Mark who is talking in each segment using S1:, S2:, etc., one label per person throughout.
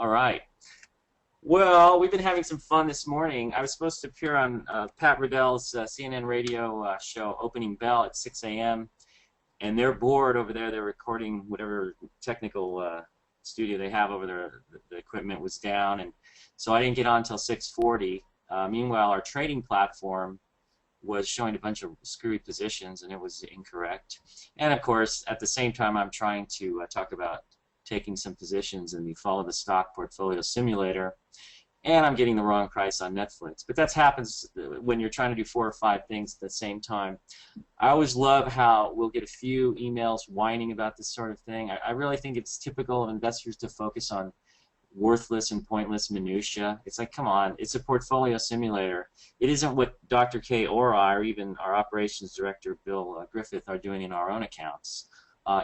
S1: All right. Well, we've been having some fun this morning. I was supposed to appear on Pat Riddell's CNN radio show, Opening Bell, at 6 a.m., and they're bored over there. They're recording whatever technical studio they have over there. The equipment was down, and so I didn't get on until 6:40. Meanwhile, our trading platform was showing a bunch of screwy positions, and it was incorrect. And, of course, at the same time, I'm trying to talk about taking some positions in the Follow the Stock Portfolio Simulator, and I'm getting the wrong price on Netflix. But that happens when you're trying to do 4 or 5 things at the same time. I always love how we'll get a few emails whining about this sort of thing. I really think it's typical of investors to focus on worthless and pointless minutia. It's like, come on, it's a portfolio simulator. It isn't what Dr. K or I, or even our operations director, Bill Griffith, are doing in our own accounts.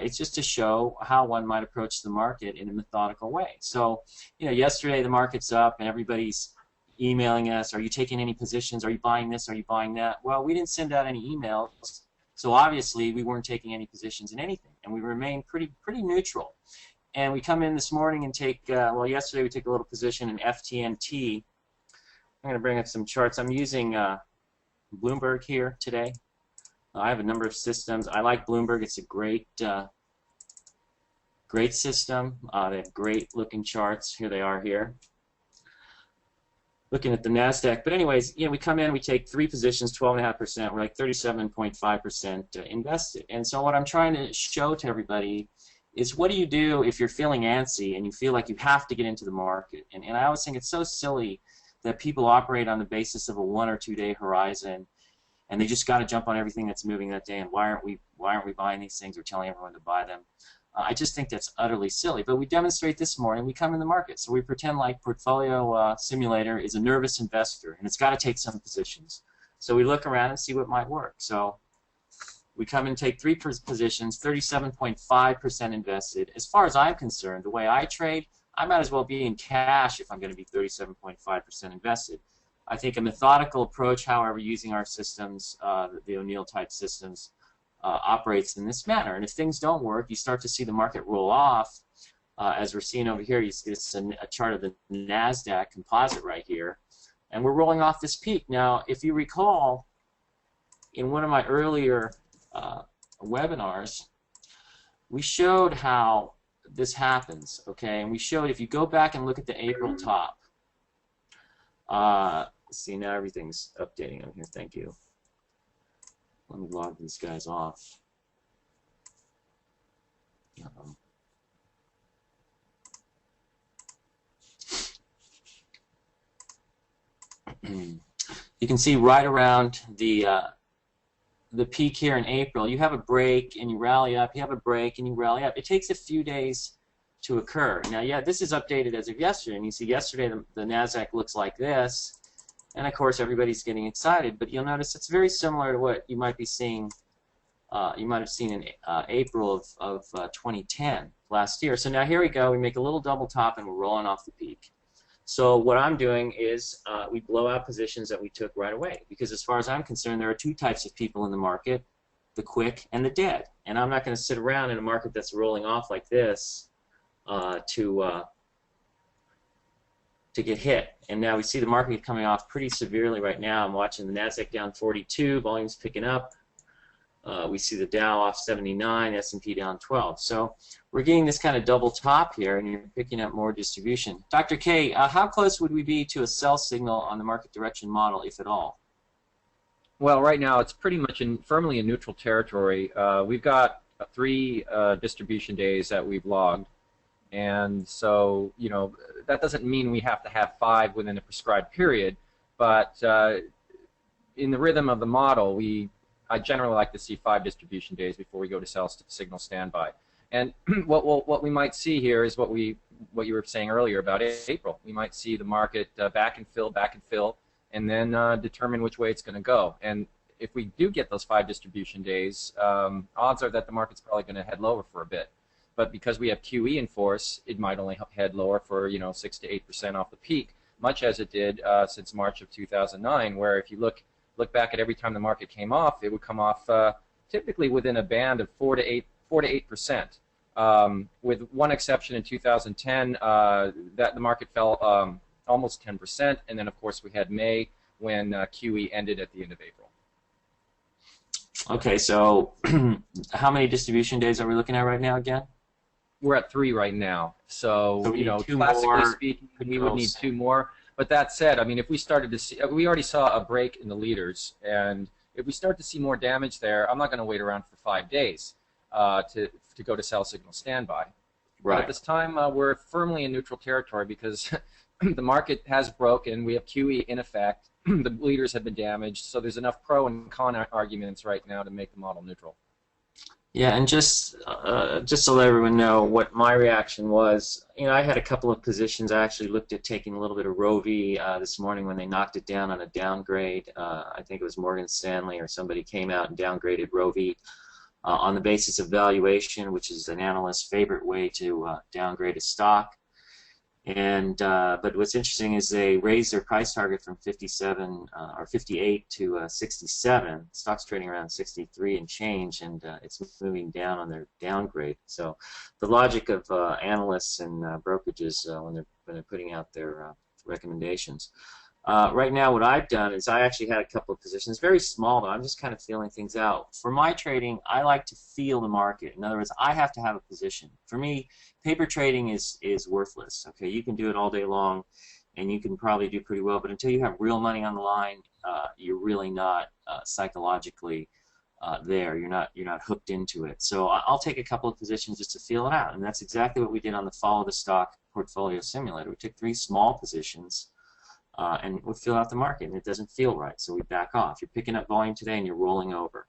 S1: It's just to show how one might approach the market in a methodical way. So, you know, yesterday the market's up and everybody's emailing us, are you taking any positions, are you buying this, are you buying that? Well, we didn't send out any emails, so obviously we weren't taking any positions in anything, and we remained pretty neutral. And we come in this morning and take, well, yesterday we took a little position in FTNT. I'm going to bring up some charts. I'm using Bloomberg here today. I have a number of systems. I like Bloomberg. It's a great system. They have great looking charts. Here they are here. Looking at the NASDAQ. But anyways, you know, we come in, we take 3 positions, 12.5%. We're like 37.5% invested. And so what I'm trying to show to everybody is, what do you do if you're feeling antsy and you feel like you have to get into the market? And I always think it's so silly that people operate on the basis of a 1 or 2 day horizon, and they just got to jump on everything that's moving that day. And why aren't we buying these things or telling everyone to buy them? I just think that's utterly silly. But we demonstrate this morning. We come in the market, so we pretend like Portfolio Simulator is a nervous investor, and it's got to take some positions. So we look around and see what might work. So we come and take 3 positions, 37.5% invested. As far as I'm concerned, the way I trade, I might as well be in cash if I'm going to be 37.5% invested. I think a methodical approach, however, using our systems, the O'Neill type systems, operates in this manner. And if things don't work, you start to see the market roll off. As we're seeing over here, you see it's a chart of the NASDAQ composite right here. And we're rolling off this peak. Now, if you recall, in one of my earlier webinars, we showed how this happens, okay? And we showed, if you go back and look at the April top, see, now everything's updating on here. Thank you. Let me log these guys off. You can see right around the peak here in April, you have a break and you rally up. You have a break and you rally up. It takes a few days to occur. Now, yeah, this is updated as of yesterday, and you see yesterday the NASDAQ looks like this, and of course everybody's getting excited. But you'll notice it's very similar to what you might be seeing. You might have seen in April of 2010 last year. So now here we go. We make a little double top, and we're rolling off the peak. So what I'm doing is we blow out positions that we took right away, because as far as I'm concerned, there are 2 types of people in the market: the quick and the dead. And I'm not going to sit around in a market that's rolling off like this to get hit. And now we see the market coming off pretty severely right now. I'm watching the NASDAQ down 42, volume's picking up. We see the Dow off 79, S&P down 12. So we're getting this kind of double top here, and you're picking up more distribution. Dr. K, how close would we be to a sell signal on the market direction model, if at all?
S2: Well, right now it's pretty much firmly in neutral territory. We've got 3 distribution days that we've logged. And so, you know, that doesn't mean we have to have 5 within a prescribed period, but in the rhythm of the model, I generally like to see 5 distribution days before we go to sell signal standby. And what we might see here is what you were saying earlier about April. We might see the market back and fill, and then determine which way it's going to go. And if we do get those 5 distribution days, odds are that the market's probably going to head lower for a bit. But because we have QE in force, it might only head lower for 6 to 8% off the peak, much as it did since March of 2009, where if you look back at every time the market came off, it would come off typically within a band of 4 to 8%. with one exception in 2010, that the market fell almost 10%, and then of course we had May when QE ended at the end of April.
S1: Okay, so how many distribution days are we looking at right now again?
S2: We're at 3 right now, so
S1: we
S2: you know,
S1: need 2
S2: classically
S1: more,
S2: speaking, we would need 2 more. But that said, I mean, if we started to see, we already saw a break in the leaders, and if we start to see more damage there, I'm not going to wait around for 5 days to go to sell signal standby.
S1: Right.
S2: But at this time, we're firmly in neutral territory because the market has broken. We have QE in effect. The leaders have been damaged, so there's enough pro and con arguments right now to make the model neutral.
S1: Yeah, and just to let everyone know what my reaction was, you know, I had a couple of positions. I actually looked at taking a little bit of ROVI this morning when they knocked it down on a downgrade. I think it was Morgan Stanley or somebody came out and downgraded ROVI on the basis of valuation, which is an analyst's favorite way to downgrade a stock. And but what's interesting is they raised their price target from 57 or 58 to 67. Stock's trading around 63 and change, and it's moving down on their downgrade. So the logic of analysts and brokerages when they're putting out their recommendations. Right now, what I've done is I actually had a couple of positions, very small though. I'm just kind of feeling things out. For my trading, I like to feel the market. In other words, I have to have a position. For me, paper trading is worthless. Okay, you can do it all day long, and you can probably do pretty well. But until you have real money on the line, you're really not psychologically there. You're not hooked into it. So I'll take a couple of positions just to feel it out, and that's exactly what we did on the Follow the Stock portfolio simulator. We took 3 small positions. And we fill out the market, and it doesn't feel right, so we back off. You're picking up volume today, and you're rolling over.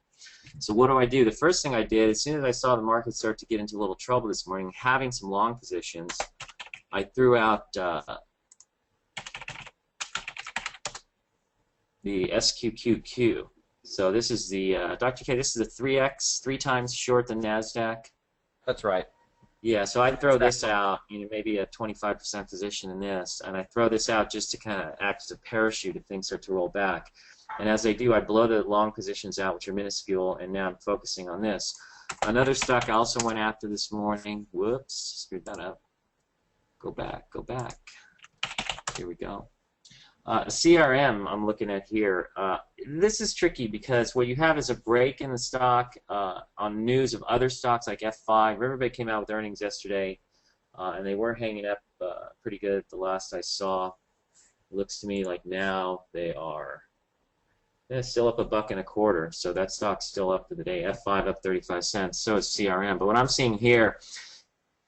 S1: So what do? The first thing I did, as soon as I saw the market start to get into a little trouble this morning, having some long positions, I threw out the SQQQ. So this is the, Dr. K, this is the 3X, 3 times short the NASDAQ.
S2: That's right.
S1: Yeah, so I'd throw this out, you know, maybe a 25% position in this, and I throw this out just to kind of act as a parachute if things start to roll back. And as they do, I blow the long positions out, which are minuscule, and now I'm focusing on this. Another stock I also went after this morning. Whoops, screwed that up. Go back, go back. Here we go. CRM I'm looking at here. This is tricky because what you have is a break in the stock on news of other stocks like F5. Everybody came out with earnings yesterday, and they were hanging up pretty good the last I saw. It looks to me like now they are still up $1.25, so that stock's still up for the day. F5 up 35 cents, so is CRM. But what I'm seeing here,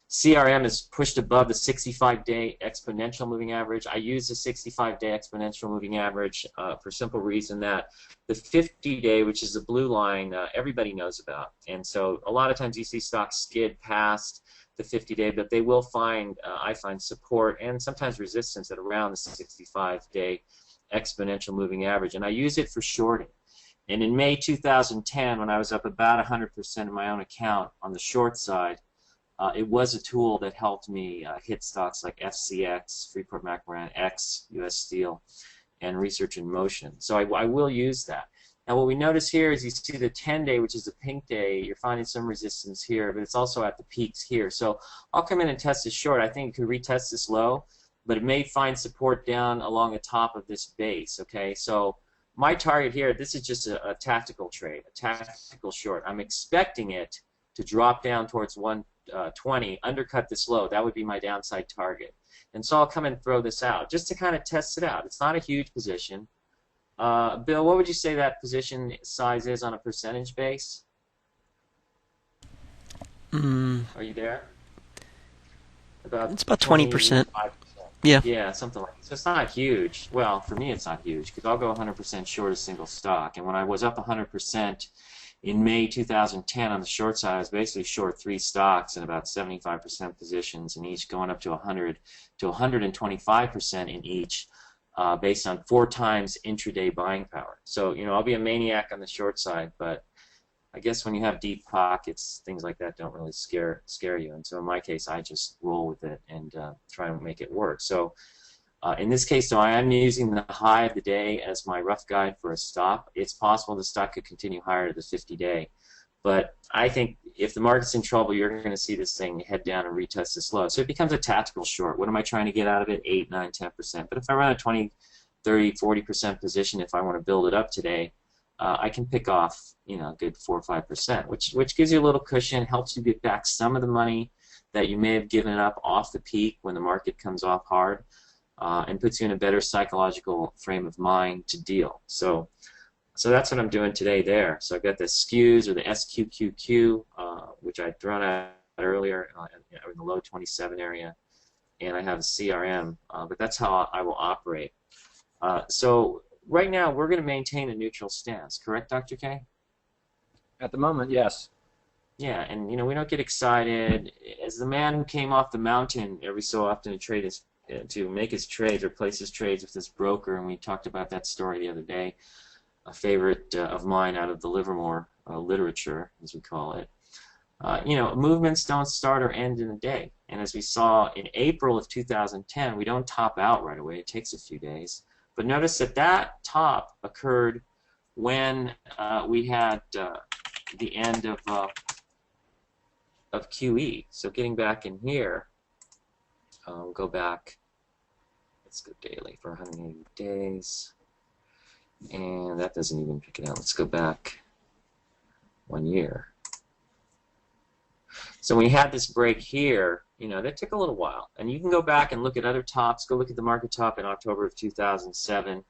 S1: CRM is pushed above the 65-day exponential moving average. I use the 65-day exponential moving average for simple reason that the 50-day, which is the blue line, everybody knows about. And so a lot of times you see stocks skid past the 50-day, but they will find, I find, support and sometimes resistance at around the 65-day exponential moving average. And I use it for shorting. And in May 2010, when I was up about 100% in my own account on the short side, it was a tool that helped me hit stocks like FCX, Freeport-McMoRan, X, U.S. Steel, and Research in Motion. So I will use that. Now what we notice here is you see the 10-day, which is the pink day, you're finding some resistance here, but it's also at the peaks here. So I'll come in and test this short. I think it could retest this low, but it may find support down along the top of this base, okay? So my target here, this is just a tactical trade, a tactical short. I'm expecting it to drop down towards 120, undercut this low. That would be my downside target. And so I'll come and throw this out just to kind of test it out. It's not a huge position. Bill, what would you say that position size is on a percentage base? Are you there?
S3: It's about 20%. Yeah.
S1: Yeah, something like that. So it's not huge. Well, for me it's not huge because I'll go 100% short a single stock. And when I was up 100% in May 2010 on the short side, I was basically short 3 stocks and about 75% positions in each, going up to 100 to 125% in each, based on 4 times intraday buying power. So, you know, I'll be a maniac on the short side, but I guess when you have deep pockets, things like that don't really scare you. And so in my case, I just roll with it and try and make it work. So in this case, though, I am using the high of the day as my rough guide for a stop. It's possible the stock could continue higher to the 50-day. But I think if the market's in trouble, you're going to see this thing head down and retest this low. So it becomes a tactical short. What am I trying to get out of it? 8, 9, 10%. But if I run a 20, 30, 40% position, if I want to build it up today, I can pick off, you know, a good 4 or 5%, which gives you a little cushion, helps you get back some of the money that you may have given up off the peak when the market comes off hard, and puts you in a better psychological frame of mind to deal. So that's what I'm doing today there. So I've got the SKUs, or the SQQQ, which I'd thrown out earlier in the low 27 area, and I have a CRM, but that's how I will operate. So right now we're going to maintain a neutral stance, correct, Dr. K?
S2: At the moment, yes.
S1: Yeah, and you know, we don't get excited. As the man who came off the mountain every so often to make his trades or place his trades with this broker, and we talked about that story the other day, a favorite of mine out of the Livermore literature, as we call it. You know, movements don't start or end in a day. And as we saw in April of 2010, we don't top out right away. It takes a few days. But notice that that top occurred when we had the end of QE. So getting back in here, we'll go back. Let's go daily for 180 days. And that doesn't even pick it out. Let's go back 1 year. So when we had this break here, you know, that took a little while. And you can go back and look at other tops. Go look at the market top in October of 2007.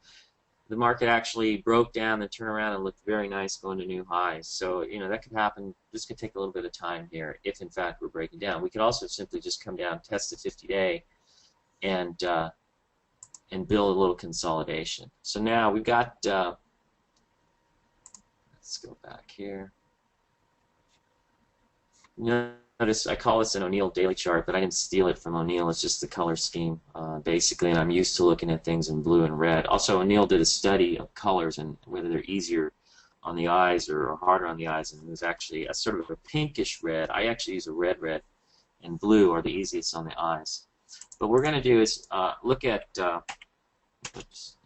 S1: The market actually broke down and turned around and looked very nice going to new highs. So, you know, that could happen. This could take a little bit of time here if, in fact, we're breaking down. We could also simply just come down, test the 50-day, and build a little consolidation. So now we've got, let's go back here. Notice I call this an O'Neill daily chart, but I didn't steal it from O'Neill. It's just the color scheme, basically, and I'm used to looking at things in blue and red. Also, O'Neill did a study of colors and whether they're easier on the eyes or harder on the eyes, and it was actually a sort of a pinkish red. I actually use a red, and blue are the easiest on the eyes. But what we're going to do is look at, oops,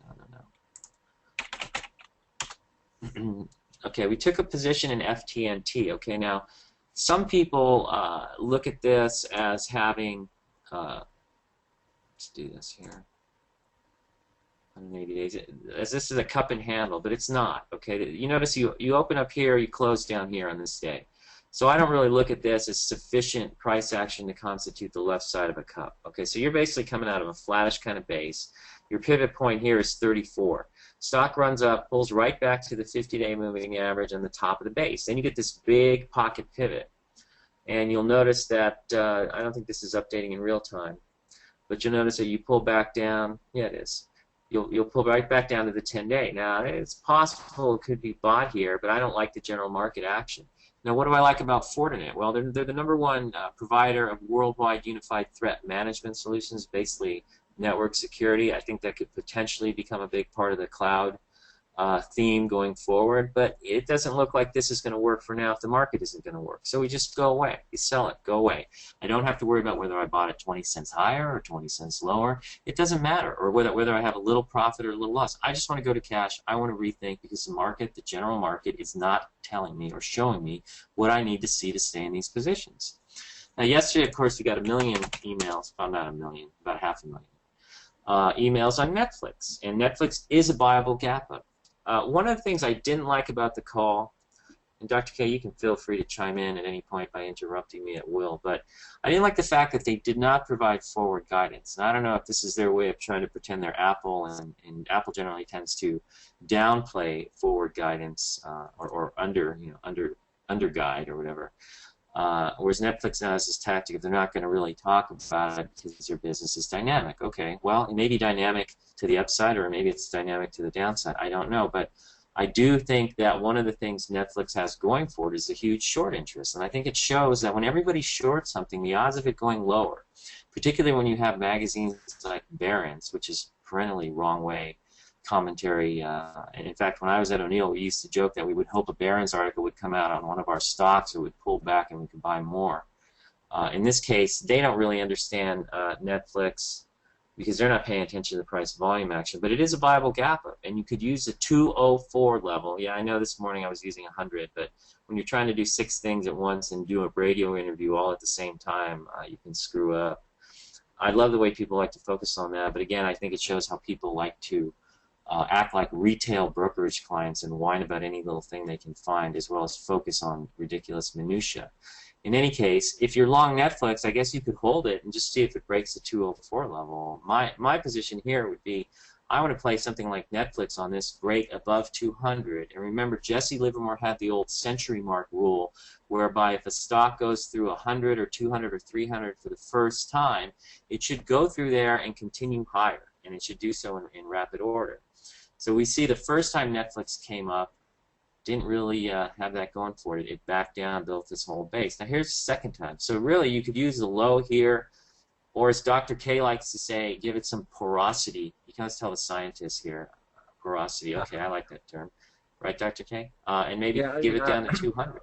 S1: no. Okay, we took a position in FTNT. Okay, now some people look at this as having, let's do this here, 180 days, as this is a cup and handle, but it's not. Okay, you notice you open up here, you close down here on this day. So I don't really look at this as sufficient price action to constitute the left side of a cup. Okay, so you're basically coming out of a flattish kind of base. Your pivot point here is 34. Stock runs up, pulls right back to the 50-day moving average on the top of the base. Then you get this big pocket pivot. And you'll notice that, I don't think this is updating in real time, but you'll notice that you pull back down. Yeah, it is. You'll pull right back down to the 10-day. Now, it's possible it could be bought here, but I don't like the general market action. Now, what do I like about Fortinet? Well, they're the #1 provider of worldwide unified threat management solutions, basically network security. I think that could potentially become a big part of the cloud theme going forward, but it doesn't look like this is going to work for now if the market isn't going to work. So we just go away. You sell it. Go away. I don't have to worry about whether I bought it 20 cents higher or 20 cents lower. It doesn't matter, or whether I have a little profit or a little loss. I just want to go to cash. I want to rethink because the market, the general market, is not telling me or showing me what I need to see to stay in these positions. Now, yesterday, of course, we got a million emails, well, not a million, about 500,000 emails on Netflix, and Netflix is a viable gap up. One of the things I didn't like about the call, and Dr. K, you can feel free to chime in at any point by interrupting me at will, but I didn't like the fact that they did not provide forward guidance. And I don't know if this is their way of trying to pretend they're Apple, and Apple generally tends to downplay forward guidance or under guide or whatever. Whereas Netflix now has this tactic of they're not going to really talk about it because their business is dynamic. Okay, well, it may be dynamic to the upside or maybe it's dynamic to the downside. I don't know, but I do think that one of the things Netflix has going for it is a huge short interest, and I think it shows that when everybody shorts something, the odds of it going lower, particularly when you have magazines like Barron's, which is perennially wrong way commentary. And in fact, when I was at O'Neill, we used to joke that we would hope a Barron's article would come out on one of our stocks or would pull back and we could buy more. In this case, they don't really understand Netflix. because they're not paying attention to the price volume action. But it is a viable gap up, and you could use the 204 level. Yeah, I know this morning I was using 100, but when you're trying to do 6 things at once and do a radio interview all at the same time, you can screw up. I love the way people like to focus on that, but again, I think it shows how people like to act like retail brokerage clients and whine about any little thing they can find, as well as focus on ridiculous minutia. In any case, if you're long Netflix, I guess you could hold it and just see if it breaks the 204 level. My position here would be, I want to play something like Netflix on this break above 200. And remember, Jesse Livermore had the old century mark rule, whereby if a stock goes through 100 or 200 or 300 for the first time, it should go through there and continue higher, and it should do so in rapid order. So we see the first time Netflix came up, didn't really have that going for it. It backed down, built this whole base. Now here's the second time. So really you could use the low here, or as Dr. K likes to say, give it some porosity. You can always tell the scientists here, porosity. Okay, I like that term. Right, Dr. K? And maybe give it down to 200.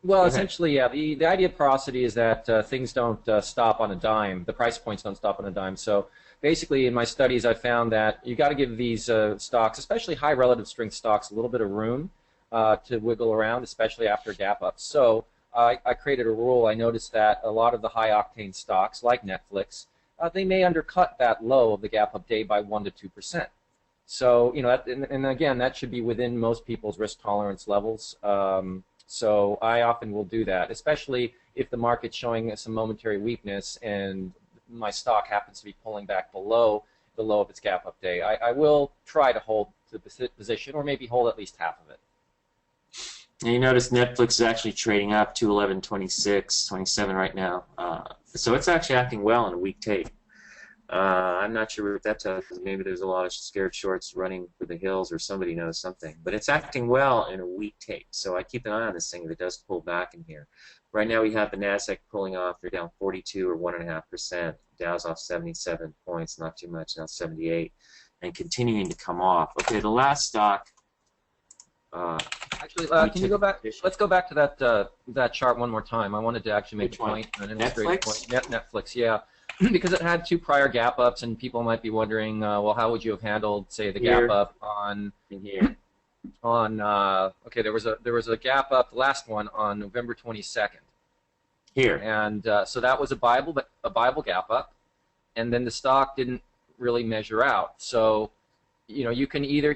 S2: Well, essentially, yeah. The idea of porosity is that things don't stop on a dime. The price points don't stop on a dime. So basically, in my studies, I found that you got to give these stocks, especially high relative strength stocks, a little bit of room to wiggle around, especially after gap ups. So I created a rule. I noticed that a lot of the high octane stocks, like Netflix, they may undercut that low of the gap up day by 1 to 2%. So and again, that should be within most people's risk tolerance levels. So I often will do that, especially if the market's showing some momentary weakness and my stock happens to be pulling back below the low of its gap up day. I will try to hold the position, or maybe hold at least half of it.
S1: And you notice Netflix is actually trading up to 11.26, 27 right now. So it's actually acting well in a weak tape. I'm not sure what that tells us. Maybe there's a lot of scared shorts running for the hills, or somebody knows something. But it's acting well in a weak tape. So I keep an eye on this thing if it does pull back in here. Right now we have the NASDAQ pulling off. They're down 42 or 1.5%. Dow's off 77 points, not too much, now 78. And continuing to come off. Okay, the last stock.
S2: Actually, can you go back? Let's go back to that chart one more time. I wanted to actually make a point, an illustrated point. Netflix, yeah, because it had 2 prior gap ups, and people might be wondering, well, how would you have handled, say, the gap up on
S1: here?
S2: Okay, there was a gap up, the last one on November 22nd.
S1: Here.
S2: And so that was a Bible gap up, and then the stock didn't really measure out. So, you can either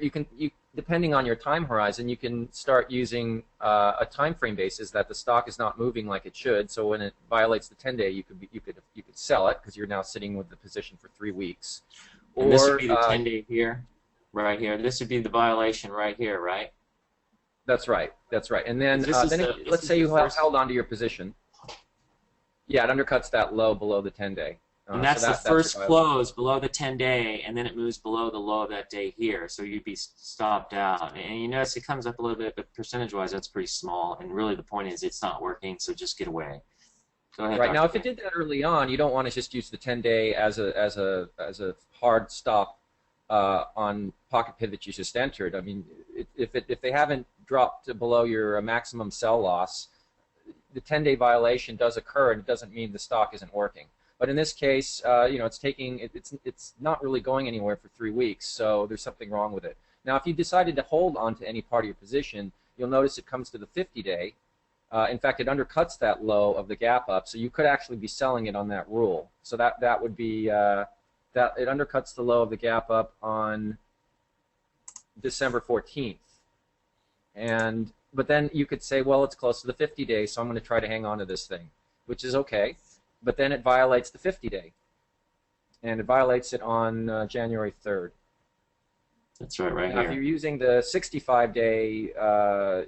S2: depending on your time horizon, you can start using a time frame basis that the stock is not moving like it should. So when it violates the 10-day, you could sell it because you're now sitting with the position for 3 weeks.
S1: And this would be the 10-day here, right here. This would be the violation right here, right?
S2: That's right. That's right. And then let's say you held onto your position. Yeah, it undercuts that low below the 10-day.
S1: And that's the first close below the 10-day, and then it moves below the low of that day here. So you'd be stopped out. And you notice it comes up a little bit, but percentage-wise, that's pretty small. And really the point is it's not working, so just get away. Go ahead,
S2: right. Now, if it did that early on, you don't want to just use the 10-day as a hard stop on pocket pivots you just entered. I mean, if they haven't dropped to below your maximum sell loss, the 10-day violation does occur, and it doesn't mean the stock isn't working. But in this case, it's not really going anywhere for 3 weeks, so there's something wrong with it. Now, if you decided to hold on to any part of your position, you'll notice it comes to the 50-day. In fact, it undercuts that low of the gap up, so you could actually be selling it on that rule. So that would be that it undercuts the low of the gap up on December 14th. But then you could say, well, it's close to the 50-day, so I'm going to try to hang on to this thing, which is okay. But then it violates the 50-day, and it violates it on January 3rd.
S1: That's right
S2: now,
S1: here.
S2: If you're using the 65-day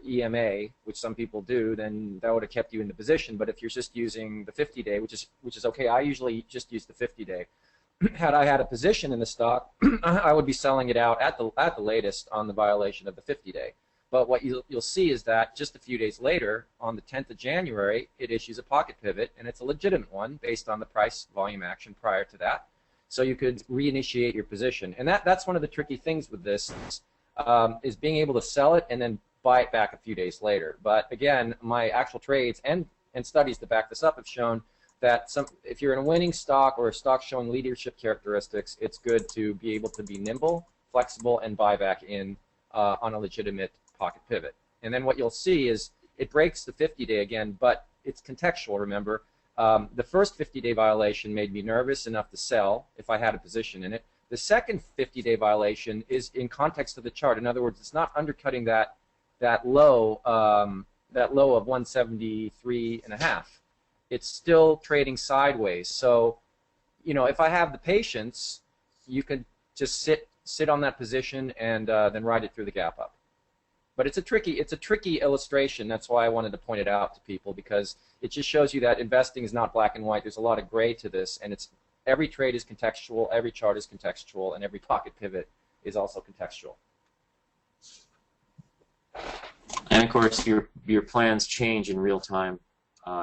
S2: EMA, which some people do, then that would have kept you in the position. But if you're just using the 50-day, which is okay, I usually just use the 50-day. Had I had a position in the stock, I would be selling it out at the latest on the violation of the 50-day. But what you'll see is that just a few days later, on the 10th of January, it issues a pocket pivot, and it's a legitimate one based on the price volume action prior to that. So you could reinitiate your position. And that's one of the tricky things with this is being able to sell it and then buy it back a few days later. But again, my actual trades and studies to back this up have shown that if you're in a winning stock or a stock showing leadership characteristics, it's good to be able to be nimble, flexible, and buy back in on a legitimate pocket pivot. And then what you'll see is it breaks the 50-day again, but it's contextual, remember. The first 50-day violation made me nervous enough to sell if I had a position in it. The second 50-day violation is in context of the chart. In other words, it's not undercutting that low of 173.5. It's still trading sideways. So, if I have the patience, you can just sit on that position and then ride it through the gap up. But it's a tricky illustration. That's why I wanted to point it out to people, because it just shows you that investing is not black and white. There's a lot of gray to this, and every trade is contextual, every chart is contextual, and every pocket pivot is also contextual.
S1: And of course, your plans change in real time.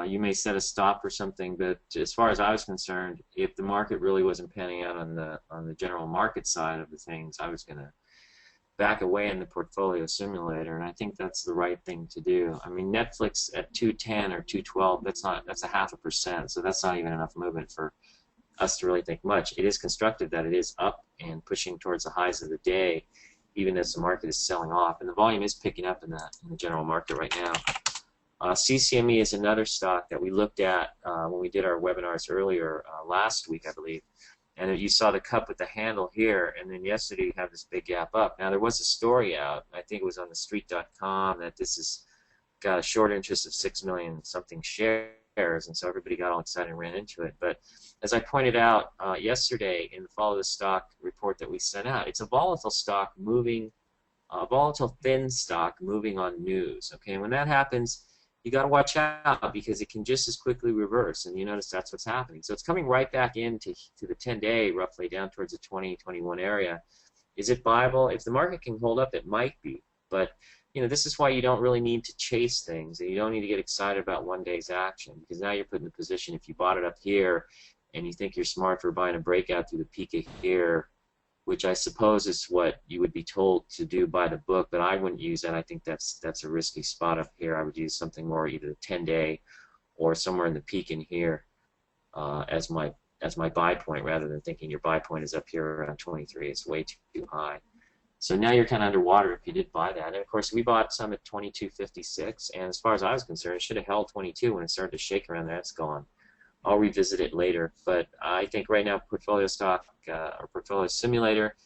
S1: You may set a stop or something, but as far as I was concerned, if the market really wasn't panning out on the general market side of the things, I was going to back away in the portfolio simulator, and I think that's the right thing to do. I mean, Netflix at 210 or 212, that's a 0.5%, so that's not even enough movement for us to really think much. It is constructive that it is up and pushing towards the highs of the day, even as the market is selling off, and the volume is picking up in the general market right now. CCME is another stock that we looked at when we did our webinars earlier last week, I believe. And you saw the cup with the handle here, and then yesterday you have this big gap up. Now, there was a story out, I think it was on thestreet.com, that this has got a short interest of 6 million something shares, and so everybody got all excited and ran into it. But as I pointed out yesterday in the Follow the Stock report that we sent out, it's a volatile stock moving, a volatile thin stock moving on news. Okay, and when that happens, you got to watch out, because it can just as quickly reverse, and you notice that's what's happening. So it's coming right back into the 10-day, roughly down towards the 20-21 area. Is it viable? If the market can hold up, it might be. But this is why you don't really need to chase things, and you don't need to get excited about one day's action, because now you're put in the position, if you bought it up here and you think you're smart for buying a breakout through the peak of here, which I suppose is what you would be told to do by the book, but I wouldn't use that. I think that's a risky spot up here. I would use something more either the 10-day or somewhere in the peak in here as my buy point, rather than thinking your buy point is up here around 23. It's way too high. So now you're kind of underwater if you did buy that. And of course, we bought some at 22.56, and as far as I was concerned, it should have held 22 when it started to shake around there. It's gone. I'll revisit it later, but I think right now portfolio stock or portfolio simulator,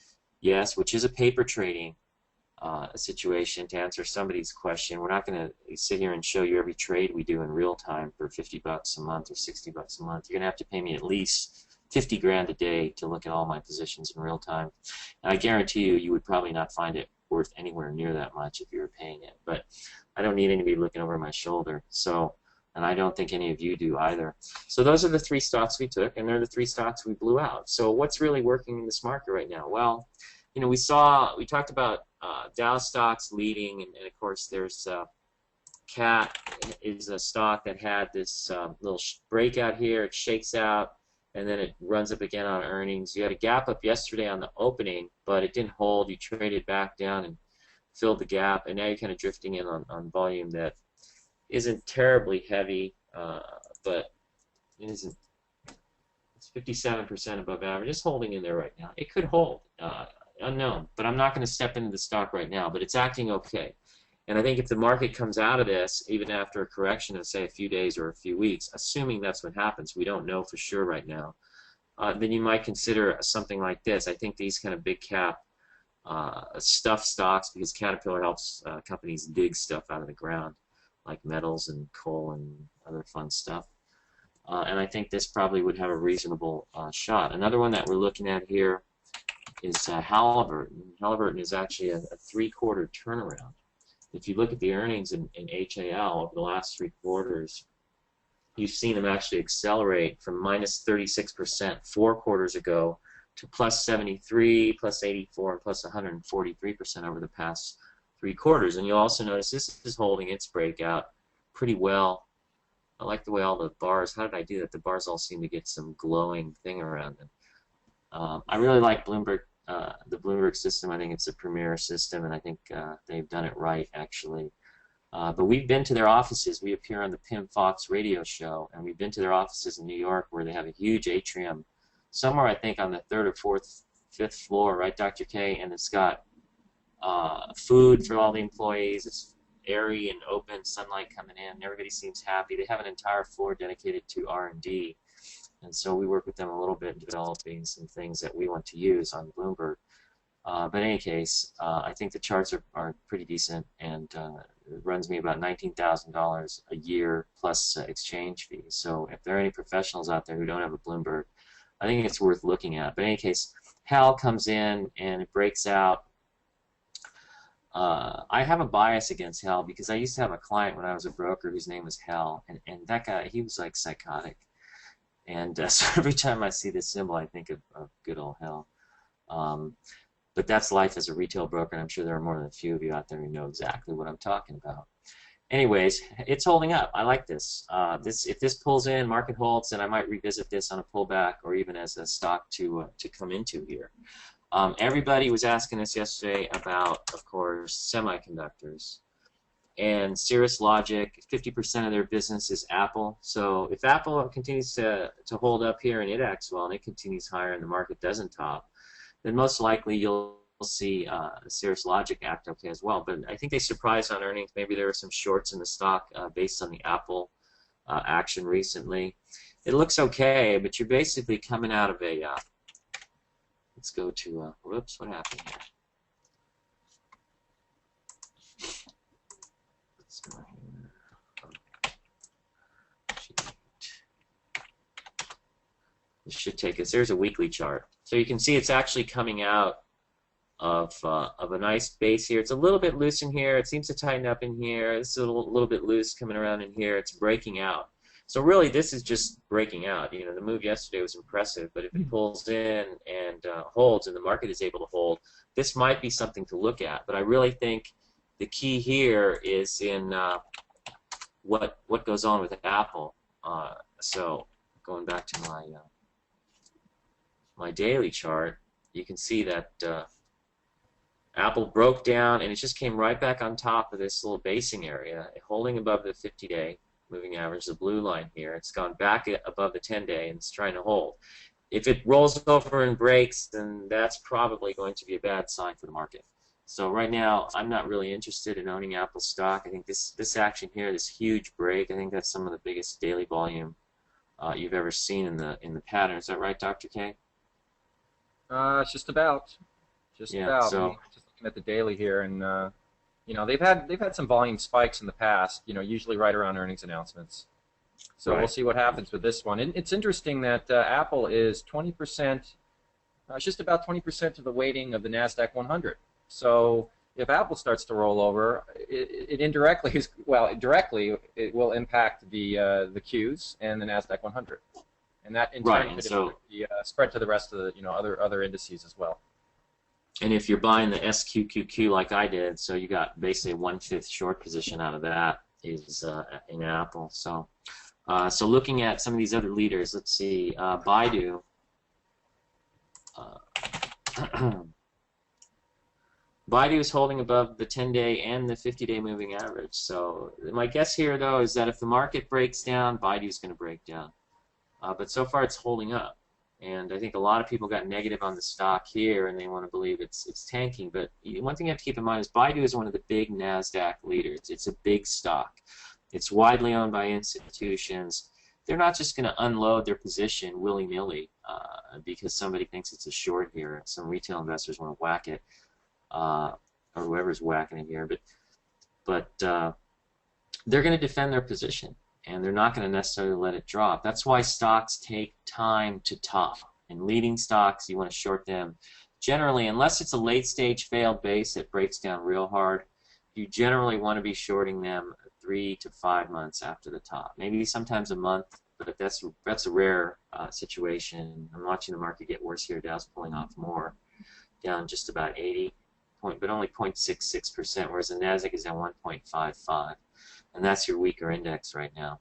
S1: yes, which is a paper trading situation. To answer somebody's question, we're not going to sit here and show you every trade we do in real time for $50 a month or $60 a month. You're going to have to pay me at least 50 grand a day to look at all my positions in real time, and I guarantee you would probably not find it worth anywhere near that much if you were paying it. But I don't need anybody looking over my shoulder, so. And I don't think any of you do either. So those are the 3 stocks we took, and they're the 3 stocks we blew out. So what's really working in this market right now? Well, we talked about Dow stocks leading, and of course there's CAT is a stock that had this little breakout here. It shakes out, and then it runs up again on earnings. You had a gap up yesterday on the opening, but it didn't hold. You traded back down and filled the gap, and now you're kind of drifting in on volume that isn't terribly heavy, but it isn't. It's 57% above average. It's holding in there right now. It could hold, unknown. But I'm not going to step into the stock right now. But it's acting okay. And I think if the market comes out of this, even after a correction of say a few days or a few weeks, assuming that's what happens, we don't know for sure right now, then you might consider something like this. I think these kind of big cap stuff stocks, because Caterpillar helps companies dig stuff out of the ground, like metals and coal and other fun stuff. And I think this probably would have a reasonable shot. Another one that we're looking at here is Halliburton. Halliburton is actually a 3-quarter turnaround. If you look at the earnings in HAL over the last 3 quarters, you've seen them actually accelerate from minus 36% 4 quarters ago to plus 73, plus 84, and plus 143% over the past 3 quarters. And you'll also notice this is holding its breakout pretty well. I like the way all the bars, how did I do that? The bars all seem to get some glowing thing around them. I really like Bloomberg, the Bloomberg system. I think it's a premier system, and I think they've done it right, actually. But we've been to their offices. We appear on the Pim Fox radio show, and we've been to their offices in New York where they have a huge atrium, somewhere I think on the 3rd or 4th, 5th floor, right, Dr. K? And it's got food for all the employees. It's airy and open, sunlight coming in. Everybody seems happy. They have an entire floor dedicated to R&D. And so we work with them a little bit in developing some things that we want to use on Bloomberg. But in any case, I think the charts are pretty decent, and it runs me about $19,000 a year plus exchange fees. So if there are any professionals out there who don't have a Bloomberg, I think it's worth looking at. But in any case, Hal comes in and it breaks out. I have a bias against Hal because I used to have a client when I was a broker whose name was Hal, and that guy, he was like psychotic. And so every time I see this symbol, I think of good old Hal. But that's life as a retail broker, and I'm sure there are more than a few of you out there who know exactly what I'm talking about. Anyways, it's holding up. I like this. If this pulls in, market holds, then I might revisit this on a pullback or even as a stock to come into here. Everybody was asking us yesterday about, of course, semiconductors. And Cirrus Logic, 50% of their business is Apple. So if Apple continues to hold up here and it acts well and it continues higher and the market doesn't top, then most likely you'll see Cirrus Logic act okay as well. But I think they surprised on earnings. Maybe there were some shorts in the stock based on the Apple action recently. It looks okay, but you're basically coming out of a let's go to whoops, what happened here? Let's go here. This should take us. There's a weekly chart. So you can see it's actually coming out of a nice base here. It's a little bit loose in here. It seems to tighten up in here. It's a little bit loose coming around in here. It's breaking out. So really, this is just breaking out. You know, the move yesterday was impressive, but if it pulls in and holds, and the market is able to hold, this might be something to look at. But I really think the key here is in what goes on with Apple. So going back to my daily chart, you can see that Apple broke down and it just came right back on top of this little basing area, holding above the 50-day moving average, the blue line here. It's gone back above the 10-day and it's trying to hold. If it rolls over and breaks, then that's probably going to be a bad sign for the market. So right now, I'm not really interested in owning Apple stock. I think this action here, this huge break, I think that's some of the biggest daily volume you've ever seen in the pattern. Is that right, Dr. K?
S2: It's just about. Just about.
S1: So,
S2: just looking at the daily here, and you know, they've had some volume spikes in the past. You know, usually right around earnings announcements. So We'll see what happens with this one. And it's interesting that Apple is 20%. It's just about 20% of the weighting of the NASDAQ 100. So if Apple starts to roll over, it indirectly is, well, directly it will impact the Qs and the NASDAQ 100, and that in turn could spread to the rest of the other indices as well.
S1: And if you're buying the SQQQ like I did, so you got basically a 1/5 short position out of that is in Apple. So so looking at some of these other leaders, let's see, BIDU. BIDU is holding above the 10-day and the 50-day moving average. So my guess here, though, is that if the market breaks down, BIDU is going to break down. But so far, it's holding up. And I think a lot of people got negative on the stock here, and they want to believe it's tanking. But one thing you have to keep in mind is BIDU is one of the big NASDAQ leaders. It's a big stock. It's widely owned by institutions. They're not just going to unload their position willy-nilly because somebody thinks it's a short here. Some retail investors want to whack it. Or whoever's whacking it here, but they're going to defend their position, and they're not going to necessarily let it drop. That's why stocks take time to top. And leading stocks, you want to short them. Generally, unless it's a late-stage failed base that breaks down real hard, you generally want to be shorting them 3 to 5 months after the top. Maybe sometimes a month, but that's a rare situation. I'm watching the market get worse here. Dow's pulling off more, down just about 80. But only 0.66%, whereas the NASDAQ is at 1.55, and that's your weaker index right now.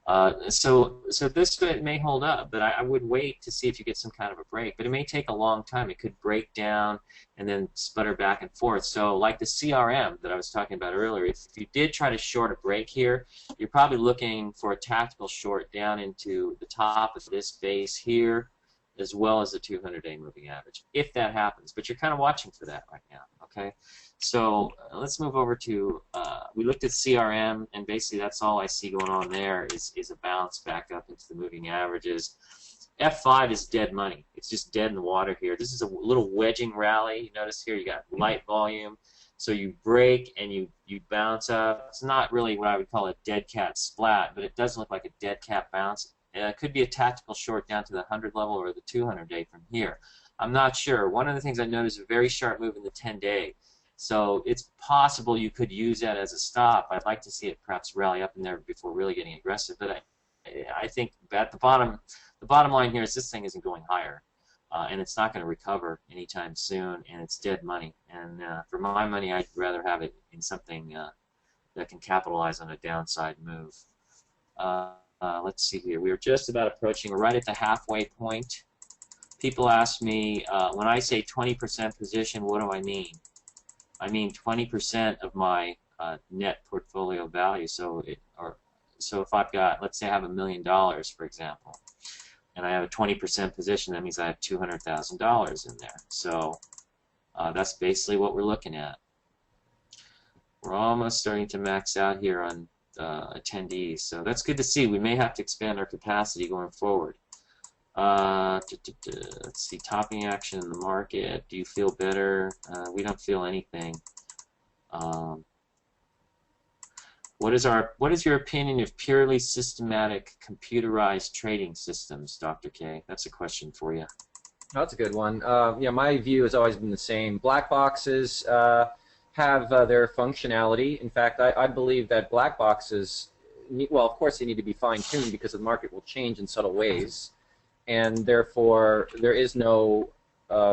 S1: So this may hold up, but I would wait to see if you get some kind of a break. But it may take a long time. It could break down and then sputter back and forth. So like the CRM that I was talking about earlier, if you did try to short a break here, you're probably looking for a tactical short down into the top of this base here, as well as the 200-day moving average, if that happens. But you're kind of watching for that right now, okay? So let's move over to, we looked at CRM, and basically that's all I see going on there is a bounce back up into the moving averages. F5 is dead money. It's just dead in the water here. This is a little wedging rally. You notice here you got light volume. So you break and you bounce up. It's not really what I would call a dead cat splat, but it does look like a dead cat bounce. It could be a tactical short down to the 100 level or the 200-day from here. I'm not sure. One of the things I noticed is a very sharp move in the 10-day. So it's possible you could use that as a stop. I'd like to see it perhaps rally up in there before really getting aggressive. But I think at the bottom line here is this thing isn't going higher. And it's not going to recover anytime soon, and it's dead money. And for my money, I'd rather have it in something that can capitalize on a downside move. Let's see here. We are just about approaching. We're right at the halfway point. People ask me, when I say 20% position, what do I mean? I mean 20% of my net portfolio value. So if I've got, let's say I have $1 million, for example, and I have a 20% position, that means I have $200,000 in there. So that's basically what we're looking at. We're almost starting to max out here on attendees, so that's good to see. We may have to expand our capacity going forward. Let's see, topping action in the market. Do you feel better? We don't feel anything. What is your opinion of purely systematic computerized trading systems, Dr. K? That's a question for you.
S2: That's a good one. Yeah, my view has always been the same. Black boxes have their functionality. In fact, I believe that black boxes, well, of course they need to be fine-tuned because the market will change in subtle ways, and therefore there is no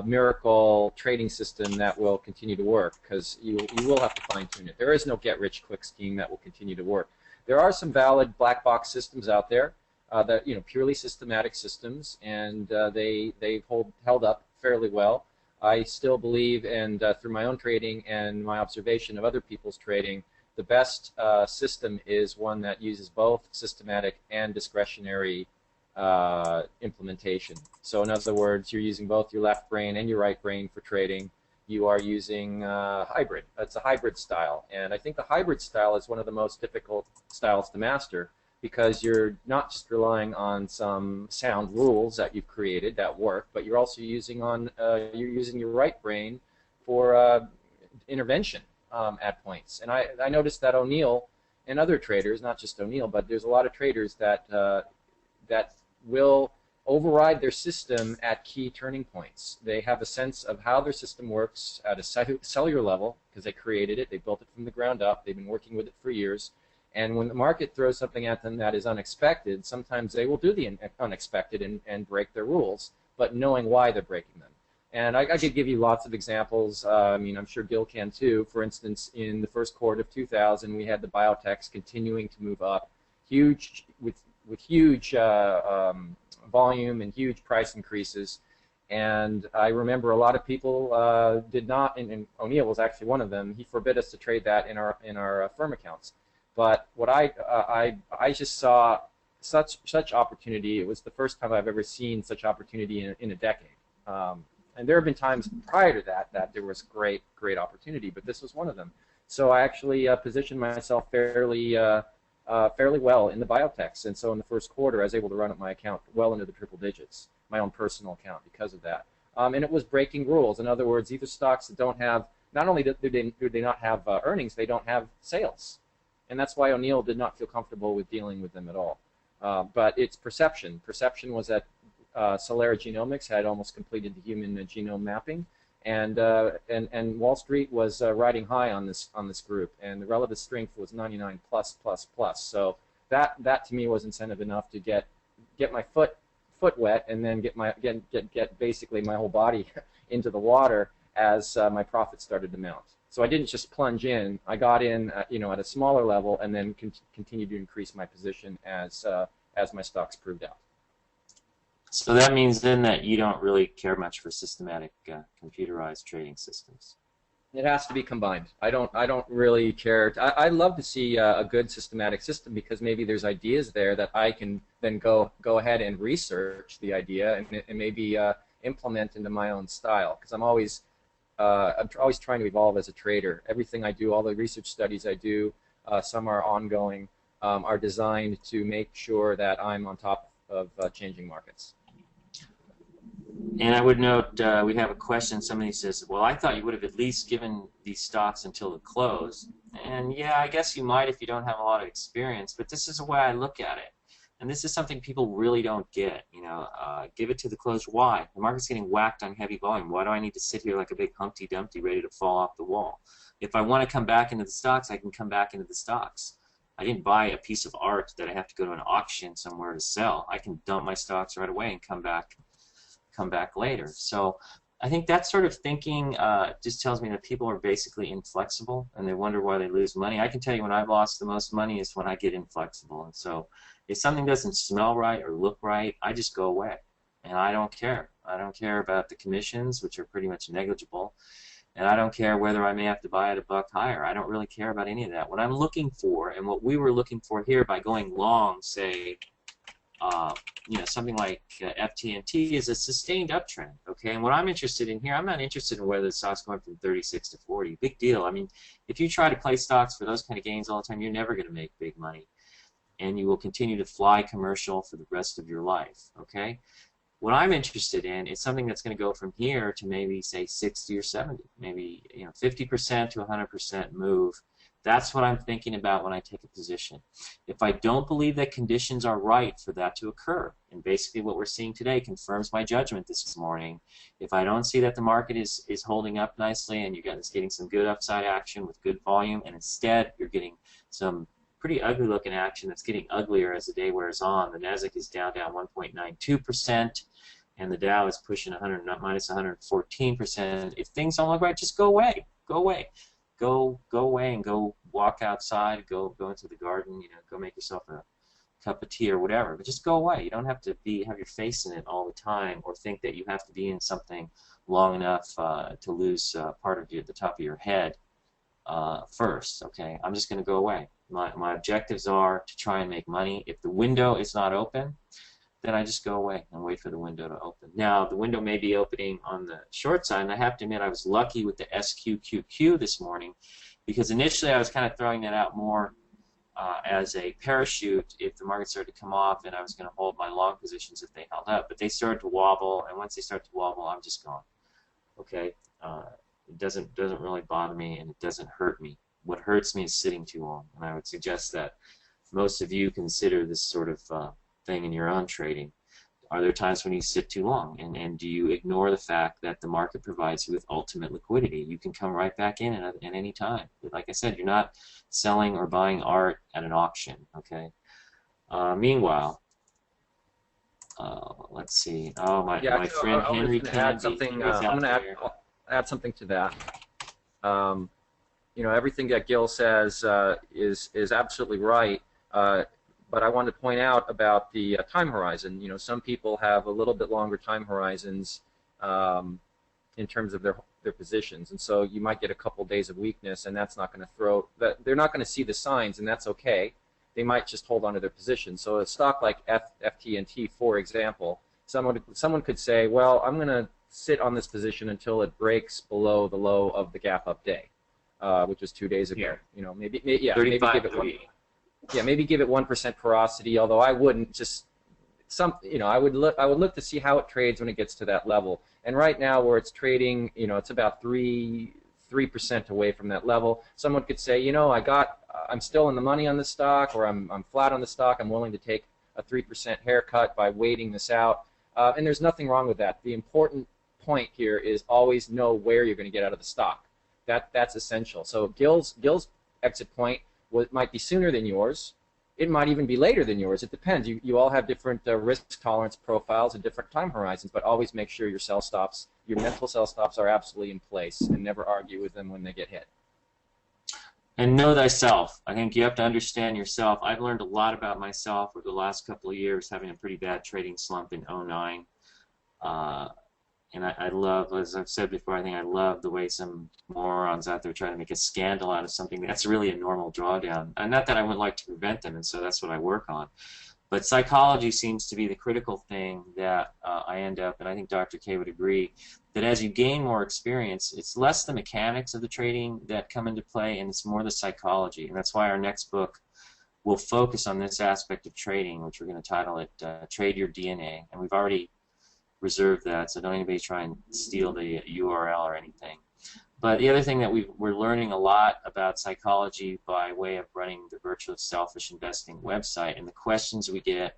S2: miracle trading system that will continue to work, because you will have to fine-tune it. There is no get-rich-quick scheme that will continue to work. There are some valid black box systems out there that, purely systematic systems, and they've held up fairly well. I still believe, and through my own trading and my observation of other people's trading, the best system is one that uses both systematic and discretionary implementation. So in other words, you're using both your left brain and your right brain for trading. You are using hybrid. It's a hybrid style, and I think the hybrid style is one of the most difficult styles to master, because you're not just relying on some sound rules that you've created that work, but you're also using your right brain for intervention at points. And I noticed that O'Neill and other traders, not just O'Neill, but there's a lot of traders that will override their system at key turning points. They have a sense of how their system works at a cellular level, because they created it, they built it from the ground up, they've been working with it for years. And when the market throws something at them that is unexpected, sometimes they will do the unexpected and break their rules, but knowing why they're breaking them. And I could give you lots of examples. I mean, I'm sure Gil can too. For instance, in the first quarter of 2000, we had the biotechs continuing to move up, with huge volume and huge price increases. And I remember a lot of people did not, and O'Neill was actually one of them. He forbid us to trade that in our firm accounts. But what I just saw such opportunity. It was the first time I've ever seen such opportunity in a decade. And there have been times prior to that there was great opportunity, but this was one of them. So I actually positioned myself fairly well in the biotechs, and so in the first quarter I was able to run up my account well into the triple digits, my own personal account, because of that. And it was breaking rules. In other words, these are stocks that don't have, not only do they not have earnings, they don't have sales. And that's why O'Neill did not feel comfortable with dealing with them at all. But it's perception. Perception was that Solera Genomics had almost completed the human genome mapping, and Wall Street was riding high on this group, and the relative strength was 99 plus. So that to me was incentive enough to get my foot wet, and then get basically my whole body into the water as my profits started to mount. So I didn't just plunge in. I got in, at a smaller level, and then continued to increase my position as my stocks proved out.
S1: So that means then that you don't really care much for systematic computerized trading systems.
S2: It has to be combined. I don't really care. I love to see a good systematic system, because maybe there's ideas there that I can then go ahead and research the idea and maybe implement into my own style. Because I'm always trying to evolve as a trader. Everything I do, all the research studies I do, some are ongoing, are designed to make sure that I'm on top of changing markets.
S1: And I would note, we have a question. Somebody says, well, I thought you would have at least given these stocks until the close. And yeah, I guess you might if you don't have a lot of experience, but this is the way I look at it. And this is something people really don't get, give it to the close. Why? The market's getting whacked on heavy volume. Why do I need to sit here like a big Humpty Dumpty ready to fall off the wall? If I want to come back into the stocks, I can come back into the stocks. I didn't buy a piece of art that I have to go to an auction somewhere to sell. I can dump my stocks right away and come back later. So I think that sort of thinking just tells me that people are basically inflexible, and they wonder why they lose money. I can tell you when I've lost the most money is when I get inflexible. And so if something doesn't smell right or look right, I just go away, and I don't care. I don't care about the commissions, which are pretty much negligible, and I don't care whether I may have to buy at $1 higher. I don't really care about any of that. What I'm looking for, and what we were looking for here by going long, say, something like FTNT, is a sustained uptrend, okay? And what I'm interested in here, I'm not interested in whether the stock's going from 36 to 40. Big deal. I mean, if you try to play stocks for those kind of gains all the time, you're never going to make big money, and you will continue to fly commercial for the rest of your life, okay? What I'm interested in is something that's going to go from here to maybe, say, 60 or 70, maybe 50% to 100% move. That's what I'm thinking about when I take a position. If I don't believe that conditions are right for that to occur, and basically what we're seeing today confirms my judgment this morning, if I don't see that the market is holding up nicely and you're getting some good upside action with good volume, and instead you're getting some pretty ugly looking action that's getting uglier as the day wears on, the Nasdaq is down 1.92%, and the Dow is pushing minus 114%. If things don't look right, just go away. Go away. Go away and go walk outside, go into the garden, go make yourself a cup of tea or whatever. But just go away. You don't have to have your face in it all the time, or think that you have to be in something long enough to lose part of the top of your head first. Okay, I'm just going to go away. My objectives are to try and make money. If the window is not open, then I just go away and wait for the window to open. Now, the window may be opening on the short side, and I have to admit I was lucky with the SQQQ this morning, because initially I was kind of throwing that out more as a parachute if the market started to come off, and I was going to hold my long positions if they held up. But they started to wobble, and once they start to wobble, I'm just gone. Okay? It doesn't really bother me, and it doesn't hurt me. What hurts me is sitting too long, and I would suggest that most of you consider this sort of thing in your own trading. Are there times when you sit too long, and do you ignore the fact that the market provides you with ultimate liquidity? You can come right back in at any time. But like I said, you're not selling or buying art at an auction. Okay. Meanwhile, let's see. Oh, my friend Henry Kennedy.
S2: I'm going to add something to that. Everything that Gil says is absolutely right. But I wanted to point out about the time horizon. Some people have a little bit longer time horizons in terms of their positions, and so you might get a couple days of weakness, and that's not going to they're not going to see the signs, and that's okay. They might just hold on to their position. So a stock like FTNT, for example, someone could say, well, I'm going to sit on this position until it breaks below the low of the gap up day, which was 2 days ago.
S1: Yeah.
S2: Maybe give it one. Yeah, maybe give it 1% porosity. Although I wouldn't just I would look to see how it trades when it gets to that level. And right now, where it's trading, it's about 3% away from that level. Someone could say, I'm still in the money on the stock, or I'm flat on the stock. I'm willing to take a 3% haircut by waiting this out. And there's nothing wrong with that. The important point here is always know where you're going to get out of the stock. That's essential. So Gil's exit point might be sooner than yours. It might even be later than yours. It depends. You all have different risk tolerance profiles and different time horizons, but always make sure your mental sell stops are absolutely in place, and never argue with them when they get hit.
S1: And know thyself. I think you have to understand yourself. I've learned a lot about myself over the last couple of years, having a pretty bad trading slump in '09. And I love, as I've said before, I think I love the way some morons out there try to make a scandal out of something that's really a normal drawdown. And not that I wouldn't like to prevent them, and so that's what I work on. But psychology seems to be the critical thing that I end up, and I think Dr. K would agree, that as you gain more experience, it's less the mechanics of the trading that come into play, and it's more the psychology. And that's why our next book will focus on this aspect of trading, which we're going to title it Trade Your DNA. And we've already reserved that, so don't anybody try and steal the URL or anything. But the other thing that we're learning a lot about psychology by way of running the Virtuous Selfish Investing website, and the questions we get,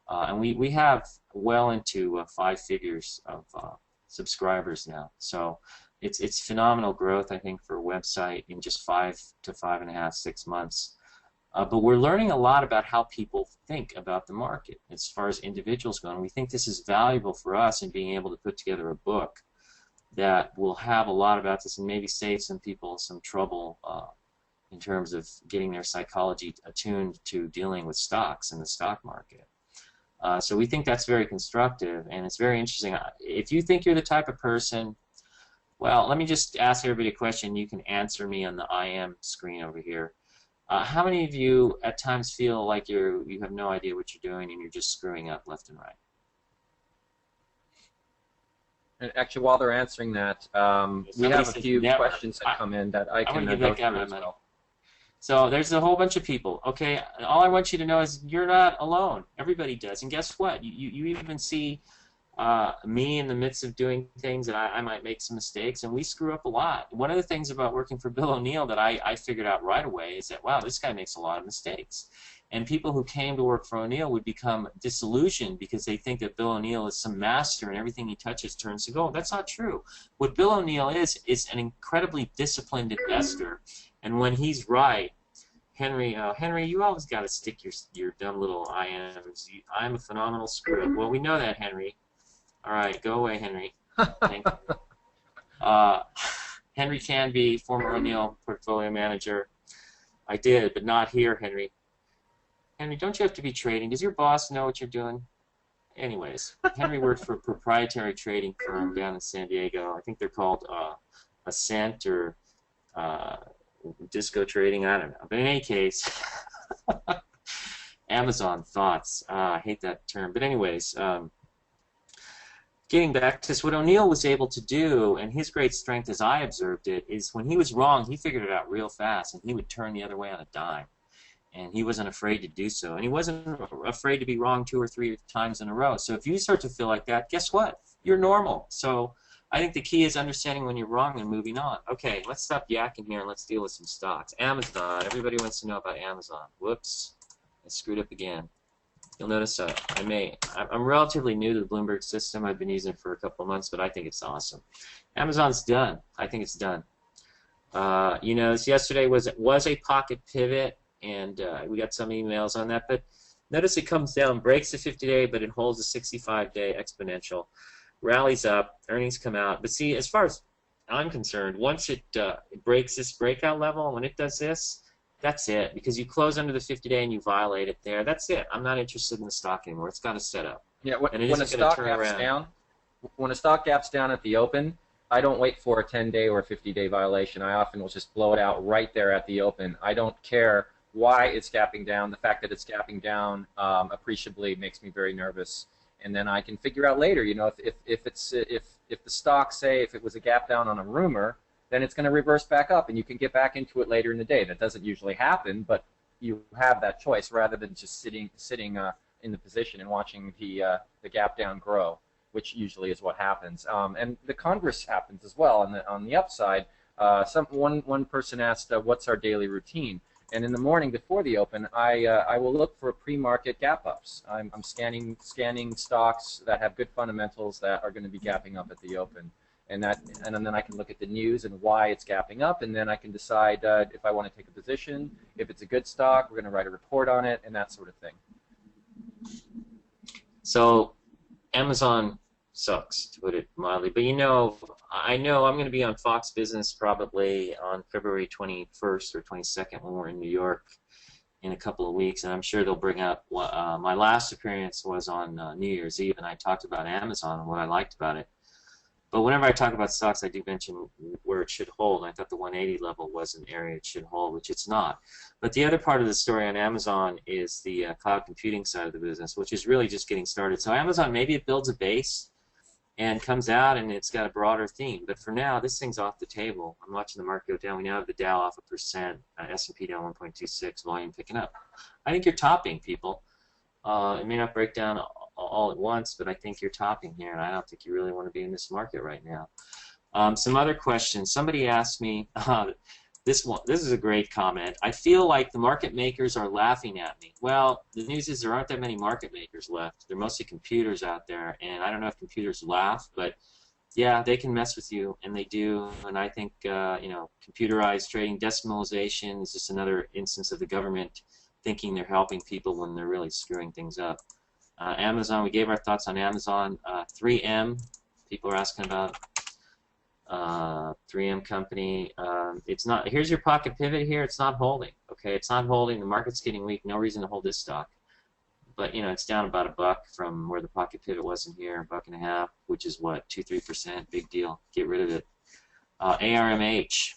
S1: and we have well into 5 figures of subscribers now. So it's phenomenal growth, I think, for a website in just 5 to 5.5, 6 months. But we're learning a lot about how people think about the market as far as individuals go, and we think this is valuable for us in being able to put together a book that will have a lot about this and maybe save some people some trouble in terms of getting their psychology attuned to dealing with stocks in the stock market. So we think that's very constructive, and it's very interesting. If you think you're the type of person, well, let me just ask everybody a question. You can answer me on the IM screen over here. How many of you at times feel like you have no idea what you're doing and you're just screwing up left and right?
S2: And actually, while they're answering that, we have a few questions that come in that I can go through as well.
S1: So there's a whole bunch of people. Okay, all I want you to know is you're not alone. Everybody does. And guess what? You even see me in the midst of doing things, and I might make some mistakes, and we screw up a lot. One of the things about working for Bill O'Neill that I figured out right away is that, wow, this guy makes a lot of mistakes. And people who came to work for O'Neill would become disillusioned because they think that Bill O'Neill is some master and everything he touches turns to gold. That's not true. What Bill O'Neill is an incredibly disciplined investor. And when he's right, Henry, you always got to stick your dumb little IMs. I'm a phenomenal screw-up. Well, we know that, Henry. All right, go away, Henry. Thank you. Henry Canby, former O'Neill portfolio manager. I did, but not here, Henry. Henry, don't you have to be trading? Does your boss know what you're doing? Anyways, Henry worked for a proprietary trading firm down in San Diego. I think they're called Ascent or Disco Trading. I don't know. But in any case, Amazon thoughts. I hate that term. But anyways, getting back to this, what O'Neill was able to do, and his great strength as I observed it, is when he was wrong, he figured it out real fast, and he would turn the other way on a dime. And he wasn't afraid to do so. And he wasn't afraid to be wrong 2 or 3 times in a row. So if you start to feel like that, guess what? You're normal. So I think the key is understanding when you're wrong and moving on. Okay, let's stop yakking here and let's deal with some stocks. Amazon. Everybody wants to know about Amazon. Whoops. I screwed up again. You'll notice I'm relatively new to the Bloomberg system. I've been using it for a couple of months, but I think it's awesome. Amazon's done. I think it's done. You know, yesterday was a pocket pivot, and we got some emails on that. But notice it comes down, breaks the 50-day, but it holds a 65-day exponential, rallies up, earnings come out. But see, as far as I'm concerned, once it breaks this breakout level, when it does this, that's it. Because you close under the 50-day and you violate it there, that's it. I'm not interested in the stock anymore. It's got a setup.
S2: Yeah, when a stock gaps down, when a stock gaps down at the open, I don't wait for a 10-day or a 50-day violation. I often will just blow it out right there at the open. I don't care why it's gapping down. The fact that it's gapping down appreciably makes me very nervous, and then I can figure out later. You know, if the stock, say, if it was a gap down on a rumor, then it's going to reverse back up, and you can get back into it later in the day. That doesn't usually happen, but you have that choice rather than just sitting in the position and watching the gap down grow, which usually is what happens. And the converse happens as well. On the upside, one person asked, "What's our daily routine?" And in the morning before the open, I will look for pre-market gap ups. I'm scanning stocks that have good fundamentals that are going to be gapping up at the open, and then I can look at the news and why it's gapping up, and then I can decide if I want to take a position. If it's a good stock, we're going to write a report on it, and that sort of thing.
S1: So Amazon sucks, to put it mildly. But you know, I know I'm going to be on Fox Business probably on February 21st or 22nd when we're in New York in a couple of weeks, and I'm sure they'll bring up what my last appearance was on New Year's Eve, and I talked about Amazon and what I liked about it. But whenever I talk about stocks, I do mention where it should hold. I thought the 180 level was an area it should hold, which it's not. But the other part of the story on Amazon is the cloud computing side of the business, which is really just getting started. So Amazon, maybe it builds a base and comes out and it's got a broader theme. But for now, this thing's off the table. I'm watching the market go down. We now have the Dow off 1%, S&P down 1.26, volume picking up. I think you're topping, people. It may not break down all at once, but I think you're topping here, and I don't think you really want to be in this market right now. Some other questions. Somebody asked me, this is a great comment. I feel like the market makers are laughing at me. Well, the news is there aren't that many market makers left. They're mostly computers out there, and I don't know if computers laugh, but yeah, they can mess with you, and they do. And I think you know, computerized trading, decimalization is just another instance of the government thinking they're helping people when they're really screwing things up. Amazon, we gave our thoughts on Amazon. 3M, people are asking about 3M company. It's not. Here's your pocket pivot here. It's not holding. Okay, it's not holding. The market's getting weak. No reason to hold this stock. But you know, it's down about $1 from where the pocket pivot was in here, $1.50, which is what, 2-3%. Big deal. Get rid of it. ARMH.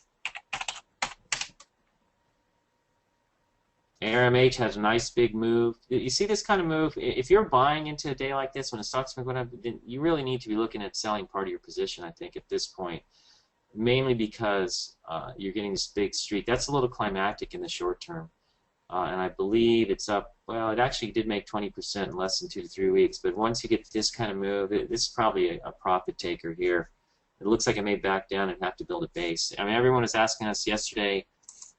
S1: ARMH has a nice big move. You see this kind of move? If you're buying into a day like this when a stock's been going up, then you really need to be looking at selling part of your position, I think, at this point. Mainly because you're getting this big streak. That's a little climactic in the short term. And I believe it's up, well, it actually did make 20% in less than 2 to 3 weeks. But once you get this kind of move, this is probably a profit taker here. It looks like it may back down and have to build a base. I mean, everyone was asking us yesterday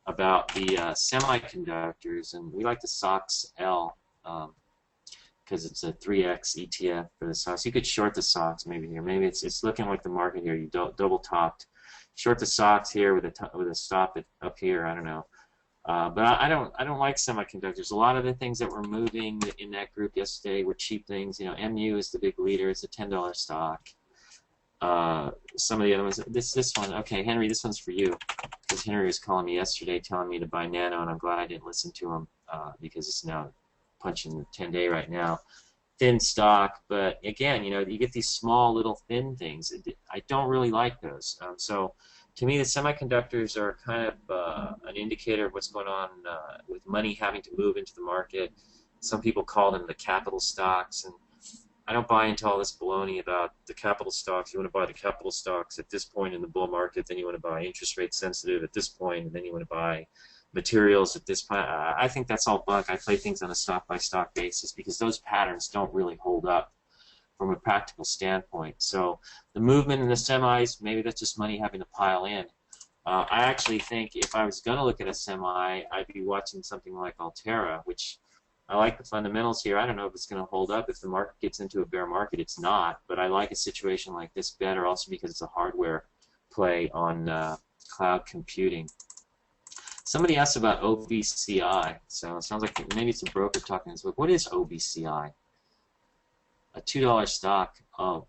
S1: about the semiconductors, and we like the SOX L because it's a 3x ETF for the SOX. You could short the SOX maybe here. Maybe it's looking like the market here. You double topped. Short the SOX here with a stop up here. I don't know, but I don't like semiconductors. A lot of the things that were moving in that group yesterday were cheap things. You know, MU is the big leader. It's a $10 stock. Some of the other ones. This one. Okay, Henry, this one's for you. Because Henry was calling me yesterday telling me to buy Nano, and I'm glad I didn't listen to him because it's now punching the 10-day right now. Thin stock, but again, you know, you get these small little thin things. I don't really like those. So to me, the semiconductors are kind of an indicator of what's going on with money having to move into the market. Some people call them the capital stocks, and I don't buy into all this baloney about the capital stocks. You want to buy the capital stocks at this point in the bull market, then you want to buy interest rate sensitive at this point, and then you want to buy materials at this point. I think that's all bunk. I play things on a stock-by-stock basis because those patterns don't really hold up from a practical standpoint. So the movement in the semis, maybe that's just money having to pile in. I actually think if I was going to look at a semi, I'd be watching something like Altera, which I like the fundamentals here. I don't know if it's going to hold up. If the market gets into a bear market, it's not. But I like a situation like this better also because it's a hardware play on cloud computing. Somebody asked about OBCI. So it sounds like maybe it's a broker talking this book. What is OBCI? A $2 stock. Oh,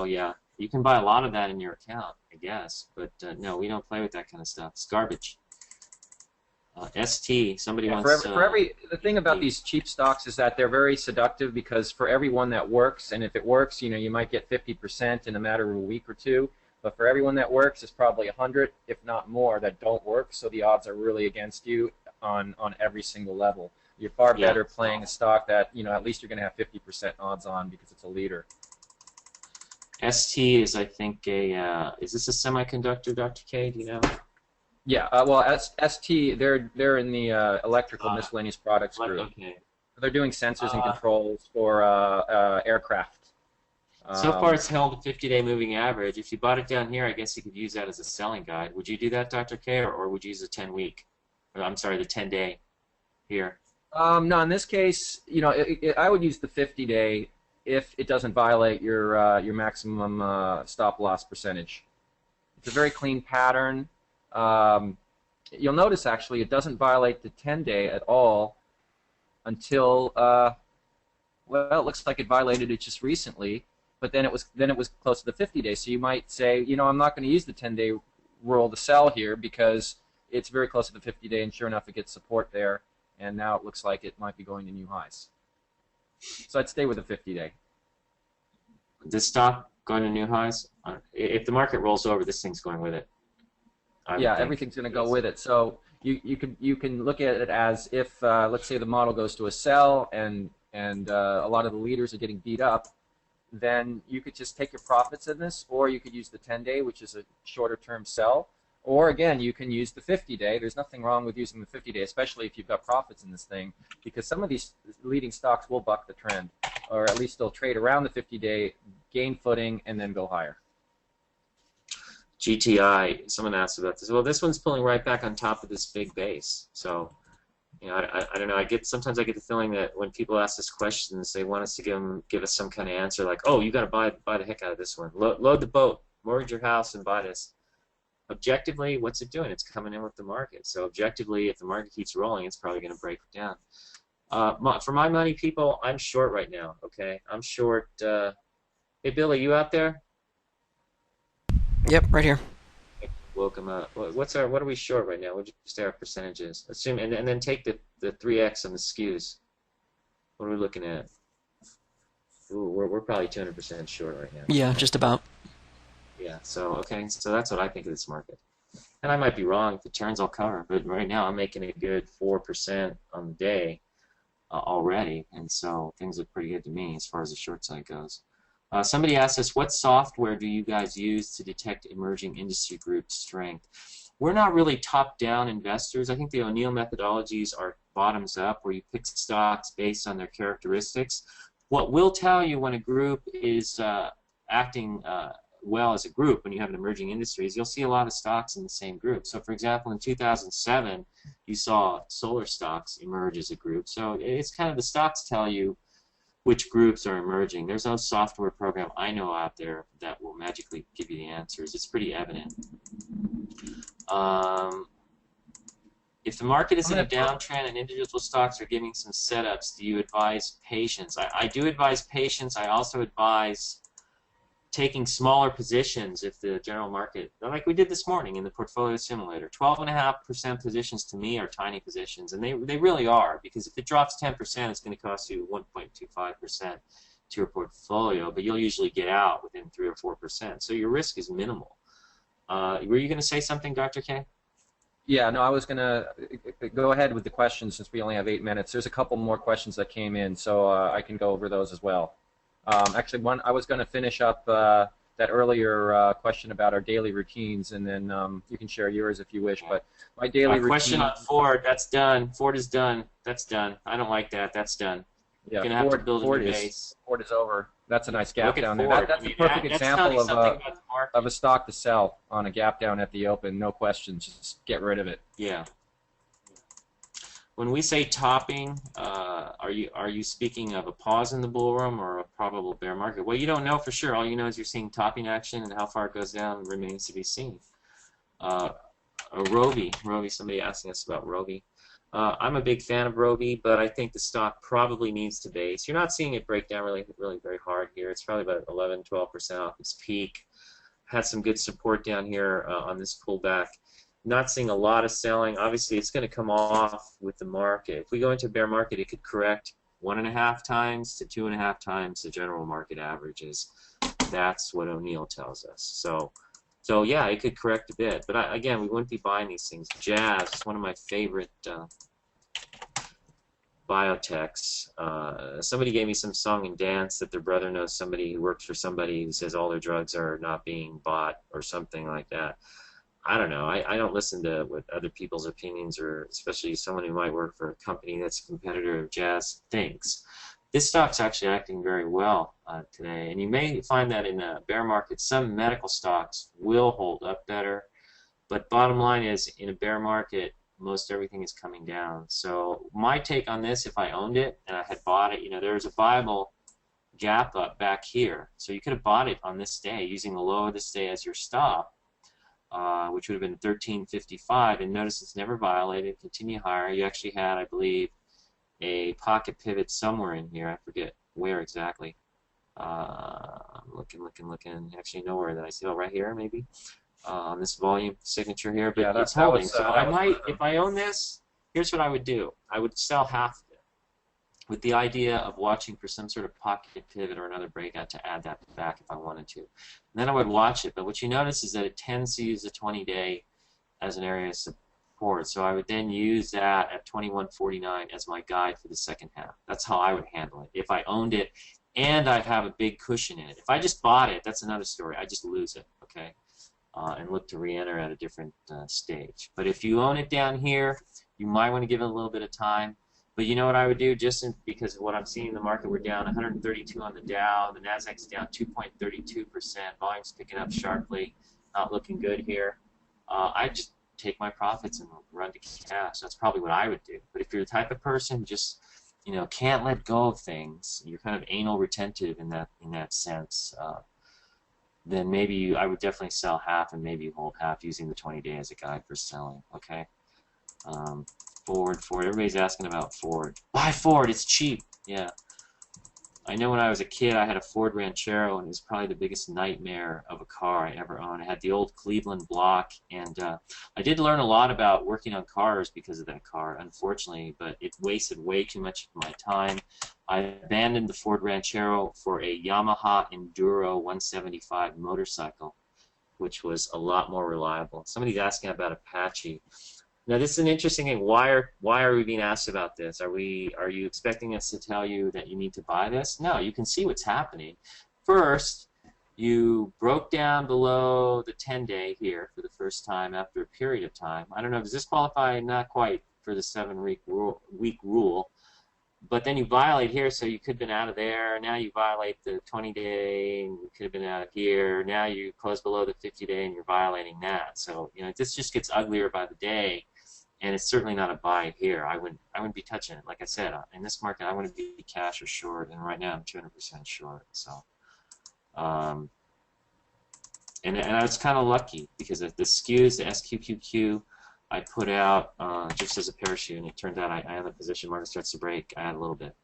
S1: yeah. You can buy a lot of that in your account, I guess. But no, we don't play with that kind of stuff. It's garbage. ST, somebody wants...
S2: The thing about these cheap stocks is that they're very seductive because for every one that works, and if it works, you know, you might get 50% in a matter of a week or two, but for everyone that works, it's probably 100, if not more, that don't work, so the odds are really against you on every single level. You're far better playing a stock that, you know, at least you're going to have 50% odds on because it's a leader.
S1: ST is, I think, is this a semiconductor, Dr. K? Do you know?
S2: Yeah, well, ST, they're in the electrical miscellaneous products group.
S1: Okay.
S2: They're doing sensors and controls for aircraft.
S1: So far, it's held a 50-day moving average. If you bought it down here, I guess you could use that as a selling guide. Would you do that, Dr. K, or would you use a 10-week? I'm sorry, the 10-day here.
S2: No, in this case, you know, I would use the 50-day if it doesn't violate your maximum stop loss percentage. It's a very clean pattern. You'll notice actually it doesn't violate the 10-day at all until well, it looks like it violated it just recently, but then it was close to the 50-day. So you might say, you know, I'm not going to use the 10-day rule to sell here because it's very close to the 50-day, and sure enough, it gets support there, and now it looks like it might be going to new highs. So I'd stay with the 50-day.
S1: This stock going to new highs? If the market rolls over, this thing's going with it.
S2: Yeah, everything's going to go with it. So you can look at it as if let's say the model goes to a sell and a lot of the leaders are getting beat up, then you could just take your profits in this, or you could use the 10-day, which is a shorter term sell, or again you can use the 50-day. There's nothing wrong with using the 50-day, especially if you've got profits in this thing, because some of these leading stocks will buck the trend, or at least they'll trade around the 50-day, gain footing, and then go higher.
S1: GTI, someone asked about this. Well, this one's pulling right back on top of this big base. So, you know, I don't know. Sometimes I get the feeling that when people ask us questions, they want us to give us some kind of answer like, oh, you got to buy the heck out of this one. Load the boat, mortgage your house, and buy this. Objectively, what's it doing? It's coming in with the market. So objectively, if the market keeps rolling, it's probably going to break down. For my money, people, I'm short right now. Okay, I'm short. Hey, Billy, you out there?
S3: Yep, right here.
S1: Welcome up. What are we short right now? What would you say our percentage is? Assume and then take the 3x on the skews. What are we looking at? Ooh, we're probably 200% short right now.
S3: Yeah, just about.
S1: Yeah. So okay. So that's what I think of this market. And I might be wrong. If it turns, I'll cover. But right now, I'm making a good 4% on the day already, and so things look pretty good to me as far as the short side goes. Somebody asked us, what software do you guys use to detect emerging industry group strength? We're not really top-down investors. I think the O'Neill methodologies are bottoms-up, where you pick stocks based on their characteristics. What will tell you when a group is acting well as a group, when you have an emerging industries, you'll see a lot of stocks in the same group. So, for example, in 2007, you saw solar stocks emerge as a group. So it's kind of the stocks tell you which groups are emerging. There's no software program I know out there that will magically give you the answers. It's pretty evident. If the market is in a downtrend and individual stocks are giving some setups, do you advise patience? I do advise patience. I also advise taking smaller positions if the general market, like we did this morning in the portfolio simulator. 12.5% positions to me are tiny positions, and they really are, because if it drops 10%, it's going to cost you 1.25% to your portfolio, but you'll usually get out within 3 or 4%. So your risk is minimal. Were you going to say something, Dr. K?
S2: Yeah, no, I was going to go ahead with the questions since we only have 8 minutes. There's a couple more questions that came in, so I can go over those as well. Actually, I was going to finish up that earlier question about our daily routines, and then you can share yours if you wish. But my daily routine.
S1: Question on Ford. That's done. Ford is done. That's done. I don't like that. That's done.
S2: Yeah,
S1: You're gonna have to build a new base.
S2: Ford is over. That's a nice gap down there. That's a perfect
S1: that's
S2: example of a stock to sell on a gap down at the open. No questions. Just get rid of it.
S1: Yeah. When we say topping, are you speaking of a pause in the bull run or a probable bear market? Well, you don't know for sure. All you know is you're seeing topping action, and how far it goes down remains to be seen. Rovi, somebody asking us about Rovi. I'm a big fan of Rovi, but I think the stock probably needs to base. You're not seeing it break down really very hard here. It's probably about 11, 12% off its peak. Had some good support down here on this pullback. Not seeing a lot of selling. Obviously, it's going to come off with the market. If we go into a bear market, it could correct 1.5 times to 2.5 times the general market averages. That's what O'Neill tells us. So yeah, it could correct a bit. But again, we wouldn't be buying these things. Jazz is one of my favorite biotechs. Somebody gave me some song and dance that their brother knows somebody who works for somebody who says all their drugs are not being bought or something like that. I don't know. I don't listen to what other people's opinions, or especially someone who might work for a company that's a competitor of Jazz, thinks. This stock's actually acting very well today, and you may find that in a bear market, some medical stocks will hold up better, but bottom line is, in a bear market, most everything is coming down. So my take on this, if I owned it and I had bought it, there's a viable gap up back here. So you could have bought it on this day using the low of this day as your stop, which would have been 13.55, and notice it's never violated. Continue higher. You actually had, I believe, a pocket pivot somewhere in here. I forget where exactly. I'm looking. Actually, nowhere that I see. Oh, right here, maybe. On this volume signature here, but
S2: Yeah,
S1: it's holding. So I
S2: that was
S1: might, if I own this, here's what I would do. I would sell half of it with the idea of watching for some sort of pocket pivot or another breakout to add that back if I wanted to. And then I would watch it. But what you notice is that it tends to use the 20-day as an area of support. So I would then use that at 21.49 as my guide for the second half. That's how I would handle it if I owned it and I have a big cushion in it. If I just bought it, that's another story. I just lose it, okay? And look to re-enter at a different stage. But if you own it down here, you might want to give it a little bit of time. But you know what I would do, just because of what I'm seeing in the market, we're down 132 on the Dow, the Nasdaq's down 2.32%, volume's picking up sharply, not looking good here. I just take my profits and run to cash. That's probably what I would do. But if you're the type of person who just, you know, can't let go of things, you're kind of anal retentive in that sense, then maybe I would definitely sell half and maybe hold half using the 20-day as a guide for selling. Okay. Ford. Everybody's asking about Ford. Buy Ford. It's cheap. Yeah. I know when I was a kid, I had a Ford Ranchero, and it was probably the biggest nightmare of a car I ever owned. I had the old Cleveland block, and I did learn a lot about working on cars because of that car, unfortunately, but it wasted way too much of my time. I abandoned the Ford Ranchero for a Yamaha Enduro 175 motorcycle, which was a lot more reliable. Somebody's asking about Apache. Now this is an interesting thing. Why are we being asked about this? Are you expecting us to tell you that you need to buy this? No, you can see what's happening. First, you broke down below the 10-day here for the first time after a period of time. I don't know, does this qualify? Not quite for the 7-week rule. But then you violate here, so you could have been out of there. Now you violate the 20-day, and you could have been out of here. Now you close below the 50-day, and you're violating that. So you know this just gets uglier by the day. And it's certainly not a buy here. I wouldn't be touching it. Like I said, in this market, I want to be cash or short, and right now I'm 200% short. So, and I was kind of lucky because of the skews, the SQQQ, I put out just as a parachute, and it turned out I had the position. Market starts to break. I had a little bit.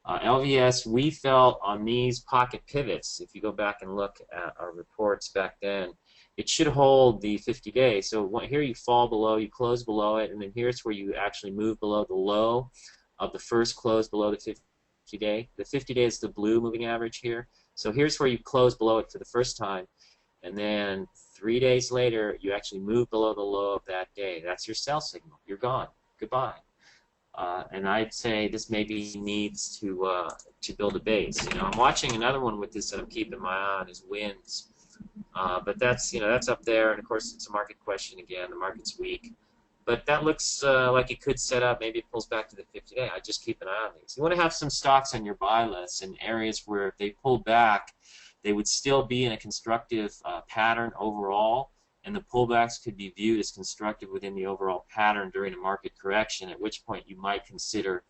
S1: LVS, we felt on these pocket pivots. If you go back and look at our reports back then, it should hold the 50-day. So here you fall below, you close below it, and then here's where you actually move below the low of the first close below the 50-day. The 50-day is the blue moving average here. So here's where you close below it for the first time, and then 3 days later you actually move below the low of that day. That's your sell signal. You're gone. Goodbye. And I'd say this maybe needs to build a base. You know, I'm watching another one with this that I'm keeping my eye on is Wins. But that's that's up there, and of course it's a market question again. The market's weak, but that looks like it could set up. Maybe it pulls back to the 50-day. I just keep an eye on these. You want to have some stocks on your buy list in areas where if they pull back, they would still be in a constructive pattern overall, and the pullbacks could be viewed as constructive within the overall pattern during a market correction. At which point you might consider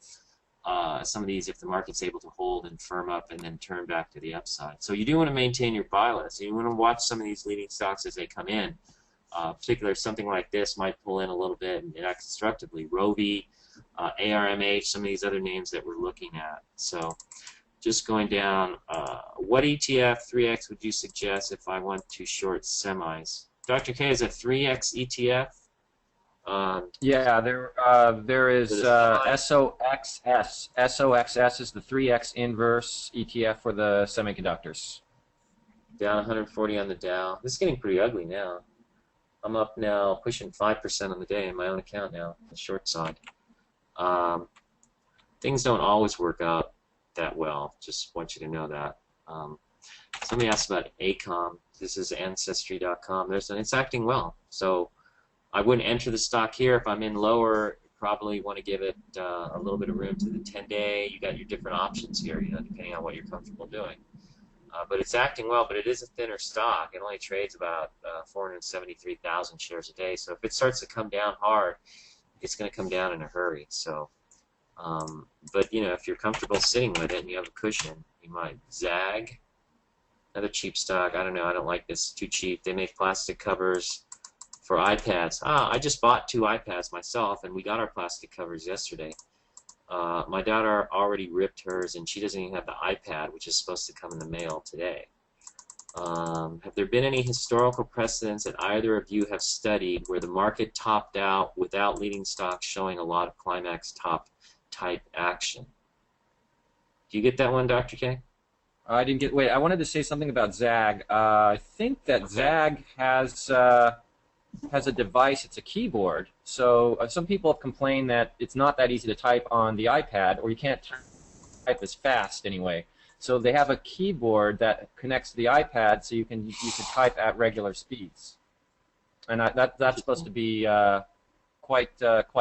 S1: some of these if the market's able to hold and firm up and then turn back to the upside. So you do want to maintain your buy list. You want to watch some of these leading stocks as they come in. Particularly something like this might pull in a little bit and act constructively. Rovi, ARMH, some of these other names that we're looking at. So just going down, what ETF 3X would you suggest if I want to short semis? Dr. K, is a 3X ETF?
S2: Yeah, there is SOXS. SOXS is the 3X inverse ETF for the semiconductors.
S1: Down 140 on the Dow. This is getting pretty ugly now. I'm up now pushing 5% on the day in my own account now, the short side. Things don't always work out that well. Just want you to know that. Somebody asked about ACOM. This is Ancestry.com. It's acting well. So I wouldn't enter the stock here. If I'm in lower, probably want to give it a little bit of room to the 10-day. You got your different options here, depending on what you're comfortable doing. But it's acting well, but it is a thinner stock. It only trades about 473,000 shares a day. So if it starts to come down hard, it's going to come down in a hurry. So, but if you're comfortable sitting with it and you have a cushion, you might. Zagg, another cheap stock. I don't know. I don't like this. Too cheap. They make plastic covers for iPads. I just bought 2 iPads myself, and we got our plastic covers yesterday. My daughter already ripped hers, and she doesn't even have the iPad, which is supposed to come in the mail today. Have there been any historical precedents that either of you have studied where the market topped out without leading stocks showing a lot of climax top type action? Do you get that one, Dr. K?
S2: I didn't get. Wait, I wanted to say something about Zagg. I think that Zagg has a device. It's a keyboard. So some people have complained that it's not that easy to type on the iPad, or you can't type as fast anyway. So they have a keyboard that connects to the iPad, so you can type at regular speeds, and that's supposed to be quite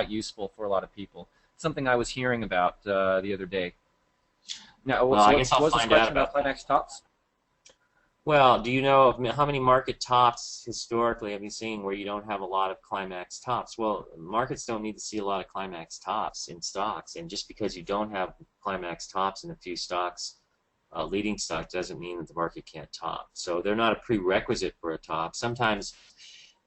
S2: useful for a lot of people. Something I was hearing about the other day. Now,
S1: well, I guess I'll
S2: was this
S1: find
S2: question
S1: out about
S2: climax tops?
S1: Well, do you know how many market tops historically have you seen where you don't have a lot of climax tops? Well, markets don't need to see a lot of climax tops in stocks, and just because you don't have climax tops in a few stocks, leading stock, doesn't mean that the market can't top. So they're not a prerequisite for a top. Sometimes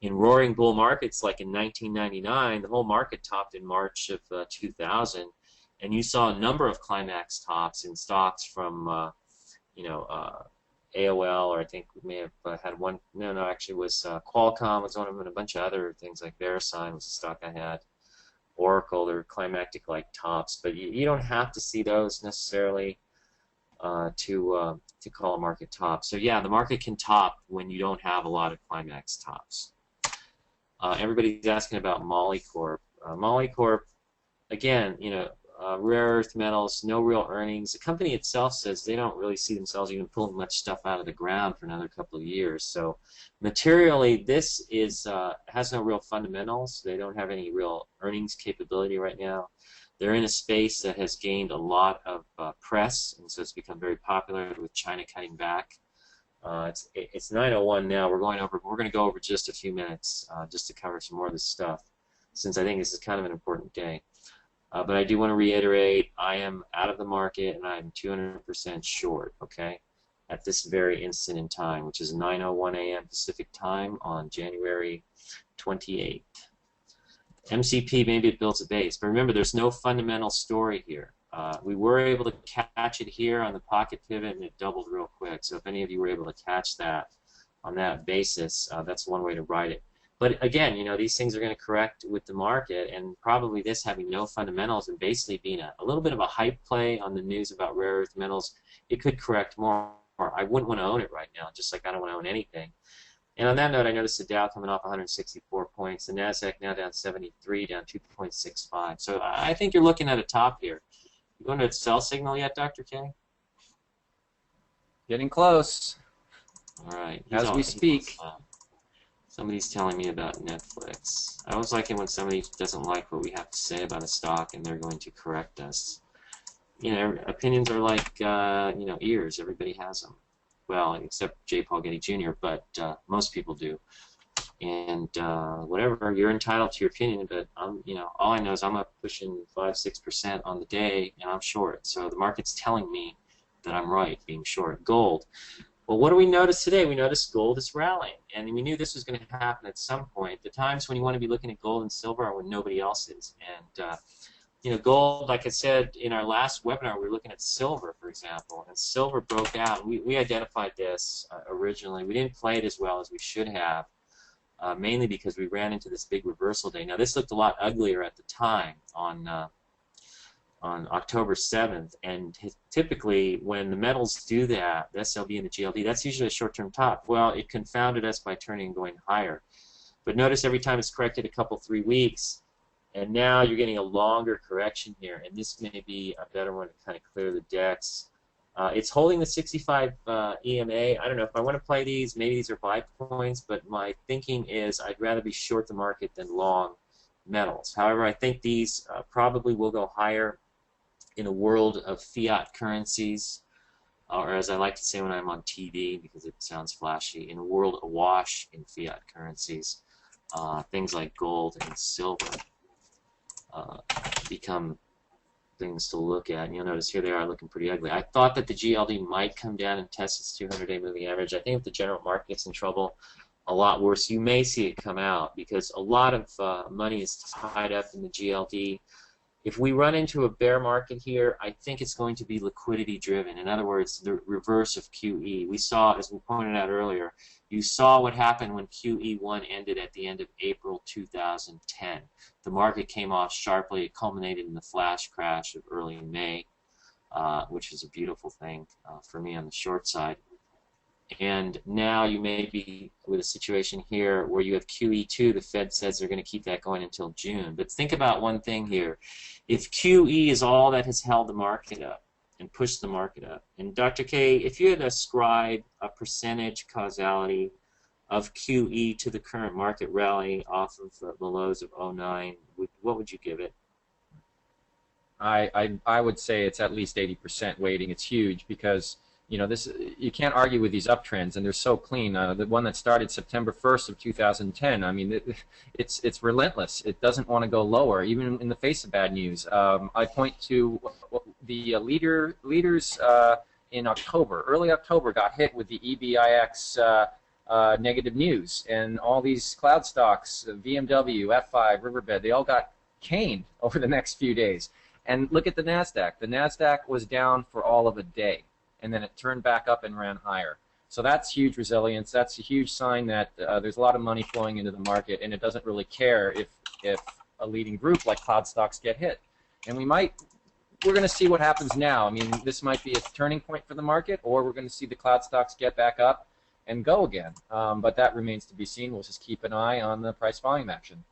S1: in roaring bull markets, like in 1999, the whole market topped in March of 2000, and you saw a number of climax tops in stocks from, AOL, or I think we may have had one. No, actually, it was Qualcomm was one of them, and a bunch of other things like VeriSign was a stock I had. Oracle, they're climactic-like tops, but you don't have to see those necessarily to call a market top. So yeah, the market can top when you don't have a lot of climax tops. Everybody's asking about Molycorp. Molycorp, again, rare earth metals, no real earnings. The company itself says they don't really see themselves even pulling much stuff out of the ground for another couple of years. So materially, this has no real fundamentals. They don't have any real earnings capability right now. They're in a space that has gained a lot of press, and so it's become very popular with China cutting back. It's 9:01 now. We're going to go over just a few minutes just to cover some more of this stuff, since I think this is kind of an important day. But I do want to reiterate, I am out of the market and I'm 200% short, okay, at this very instant in time, which is 9:01 a.m. Pacific time on January 28th. MCP, maybe it builds a base, but remember, there's no fundamental story here. We were able to catch it here on the pocket pivot, and it doubled real quick. So if any of you were able to catch that on that basis, that's one way to write it. But again, these things are going to correct with the market, and probably this having no fundamentals and basically being a little bit of a hype play on the news about rare earth metals, it could correct more. I wouldn't want to own it right now, just like I don't want to own anything. And on that note, I noticed the Dow coming off 164 points, the NASDAQ now down 73, down 2.65. So I think you're looking at a top here. You going to a sell signal yet, Dr. K?
S2: Getting close.
S1: All right.
S2: As we speak.
S1: Somebody's telling me about Netflix. I always like it when somebody doesn't like what we have to say about a stock and they're going to correct us. Opinions are like, ears. Everybody has them. Well, except J. Paul Getty Jr., but most people do. And whatever, you're entitled to your opinion, but all I know is I'm up pushing 5-6% on the day, and I'm short. So the market's telling me that I'm right, being short. Gold. Well, what do we notice today? We noticed gold is rallying, and we knew this was going to happen at some point. The times when you want to be looking at gold and silver are when nobody else is. And gold, like I said in our last webinar, we were looking at silver, for example, and silver broke out. We identified this originally. We didn't play it as well as we should have, mainly because we ran into this big reversal day. Now, this looked a lot uglier at the time on October 7th, and typically when the metals do that, the SLV and the GLD, that's usually a short-term top. Well, it confounded us by turning and going higher. But notice every time it's corrected a couple, 3 weeks, and now you're getting a longer correction here, and this may be a better one to kind of clear the decks. It's holding the 65 EMA. I don't know if I want to play these. Maybe these are buy points, but my thinking is I'd rather be short the market than long metals. However, I think these probably will go higher in a world of fiat currencies, or as I like to say when I'm on TV because it sounds flashy, in a world awash in fiat currencies, things like gold and silver become things to look at. And you'll notice here they are looking pretty ugly. I thought that the GLD might come down and test its 200-day moving average. I think if the general market gets in trouble, a lot worse, you may see it come out because a lot of money is tied up in the GLD. If we run into a bear market here, I think it's going to be liquidity driven. In other words, the reverse of QE. We saw, as we pointed out earlier, you saw what happened when QE1 ended at the end of April 2010. The market came off sharply. It culminated in the flash crash of early May, which is a beautiful thing for me on the short side. And now you may be with a situation here where you have QE2. The Fed says they're going to keep that going until June. But think about one thing here. If QE is all that has held the market up and pushed the market up, and Dr. K, if you had to ascribe a percentage causality of QE to the current market rally off of the lows of '09, what would you give it?
S2: I would say it's at least 80% weighting. It's huge because you can't argue with these uptrends, and they're so clean. The one that started September 1st of 2010, I mean, it's relentless. It doesn't want to go lower, even in the face of bad news. I point to the leaders in October, early October, got hit with the EBIX negative news, and all these cloud stocks, BMW, F5, Riverbed, they all got caned over the next few days. And look at the NASDAQ. The NASDAQ was down for all of a day, and then it turned back up and ran higher. So that's huge resilience. That's a huge sign that there's a lot of money flowing into the market, and it doesn't really care if a leading group like cloud stocks get hit. And we're going to see what happens now. I mean, this might be a turning point for the market, or we're going to see the cloud stocks get back up and go again. But that remains to be seen. We'll just keep an eye on the price volume action.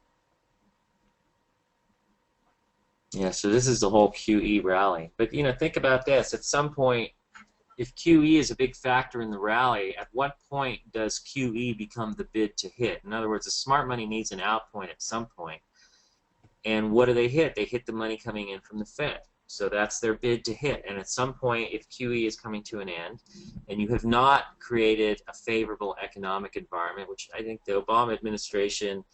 S1: Yeah, so this is the whole QE rally. But, think about this. At some point, if QE is a big factor in the rally, at what point does QE become the bid to hit? In other words, the smart money needs an out point at some point. And what do they hit? They hit the money coming in from the Fed. So that's their bid to hit. And at some point, if QE is coming to an end, and you have not created a favorable economic environment, which I think the Obama administration,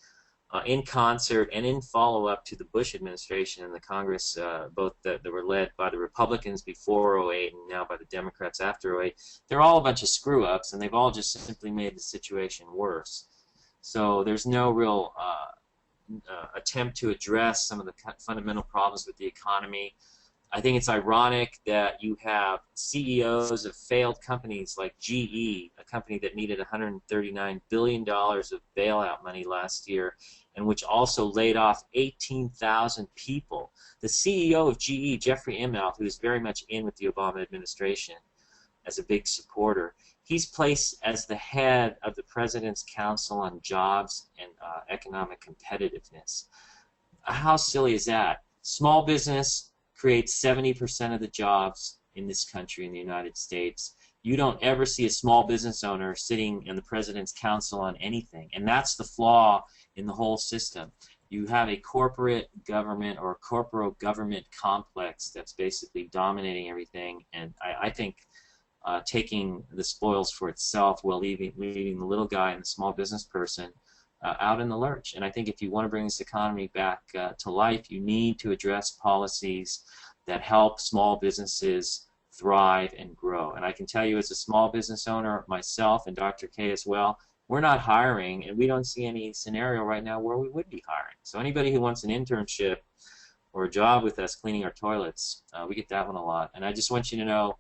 S1: in concert and in follow-up to the Bush administration and the Congress, both that were led by the Republicans before '08 and now by the Democrats after '08, they're all a bunch of screw-ups, and they've all just simply made the situation worse. So there's no real attempt to address some of the fundamental problems with the economy. I think it's ironic that you have CEOs of failed companies like GE, a company that needed $139 billion of bailout money last year, and which also laid off 18,000 people. The CEO of GE, Jeffrey Immelt, who is very much in with the Obama administration as a big supporter, he's placed as the head of the President's Council on Jobs and Economic Competitiveness. How silly is that? Small business creates 70% of the jobs in this country, in the United States. You don't ever see a small business owner sitting in the President's Council on anything, and that's the flaw in the whole system. You have a corporate government or a corporate government complex that's basically dominating everything, and I think taking the spoils for itself while leaving the little guy and the small business person out in the lurch. And I think if you want to bring this economy back to life, you need to address policies that help small businesses thrive and grow. And I can tell you as a small business owner myself, and Dr. K as well, we're not hiring, and we don't see any scenario right now where we would be hiring. So anybody who wants an internship or a job with us cleaning our toilets, we get that one a lot. And I just want you to know,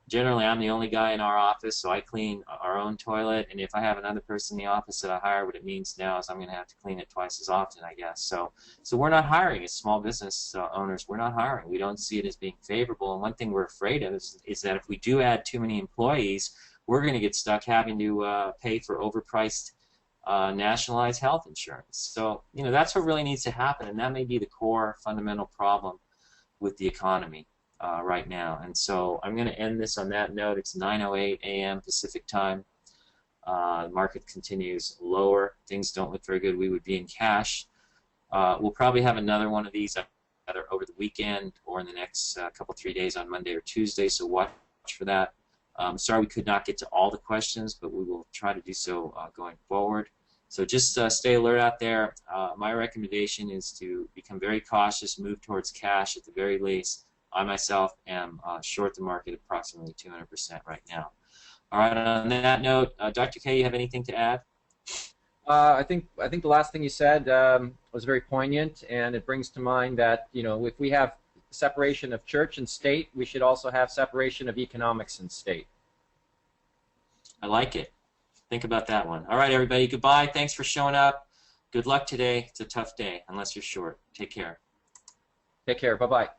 S1: generally, I'm the only guy in our office, so I clean our own toilet, and if I have another person in the office that I hire, what it means now is I'm going to have to clean it twice as often, I guess. So we're not hiring as small business owners. We're not hiring. We don't see it as being favorable, and one thing we're afraid of is that if we do add too many employees, we're going to get stuck having to pay for overpriced nationalized health insurance. So, that's what really needs to happen, and that may be the core fundamental problem with the economy right now. And so I'm going to end this on that note. It's 9:08 a.m. Pacific time. The market continues lower. Things don't look very good. We would be in cash. We'll probably have another one of these either over the weekend or in the next couple, 3 days on Monday or Tuesday, so watch for that. Sorry we could not get to all the questions, but we will try to do so going forward. So just stay alert out there. My recommendation is to become very cautious, move towards cash at the very least. I myself am short the market approximately 200% right now. All right, on that note, Dr. K, you have anything to add?
S2: I think the last thing you said was very poignant, and it brings to mind that if we have separation of church and state, we should also have separation of economics and state.
S1: I like it. Think about that one. All right, everybody. Goodbye. Thanks for showing up. Good luck today. It's a tough day, unless you're short. Take care.
S2: Take care. Bye-bye.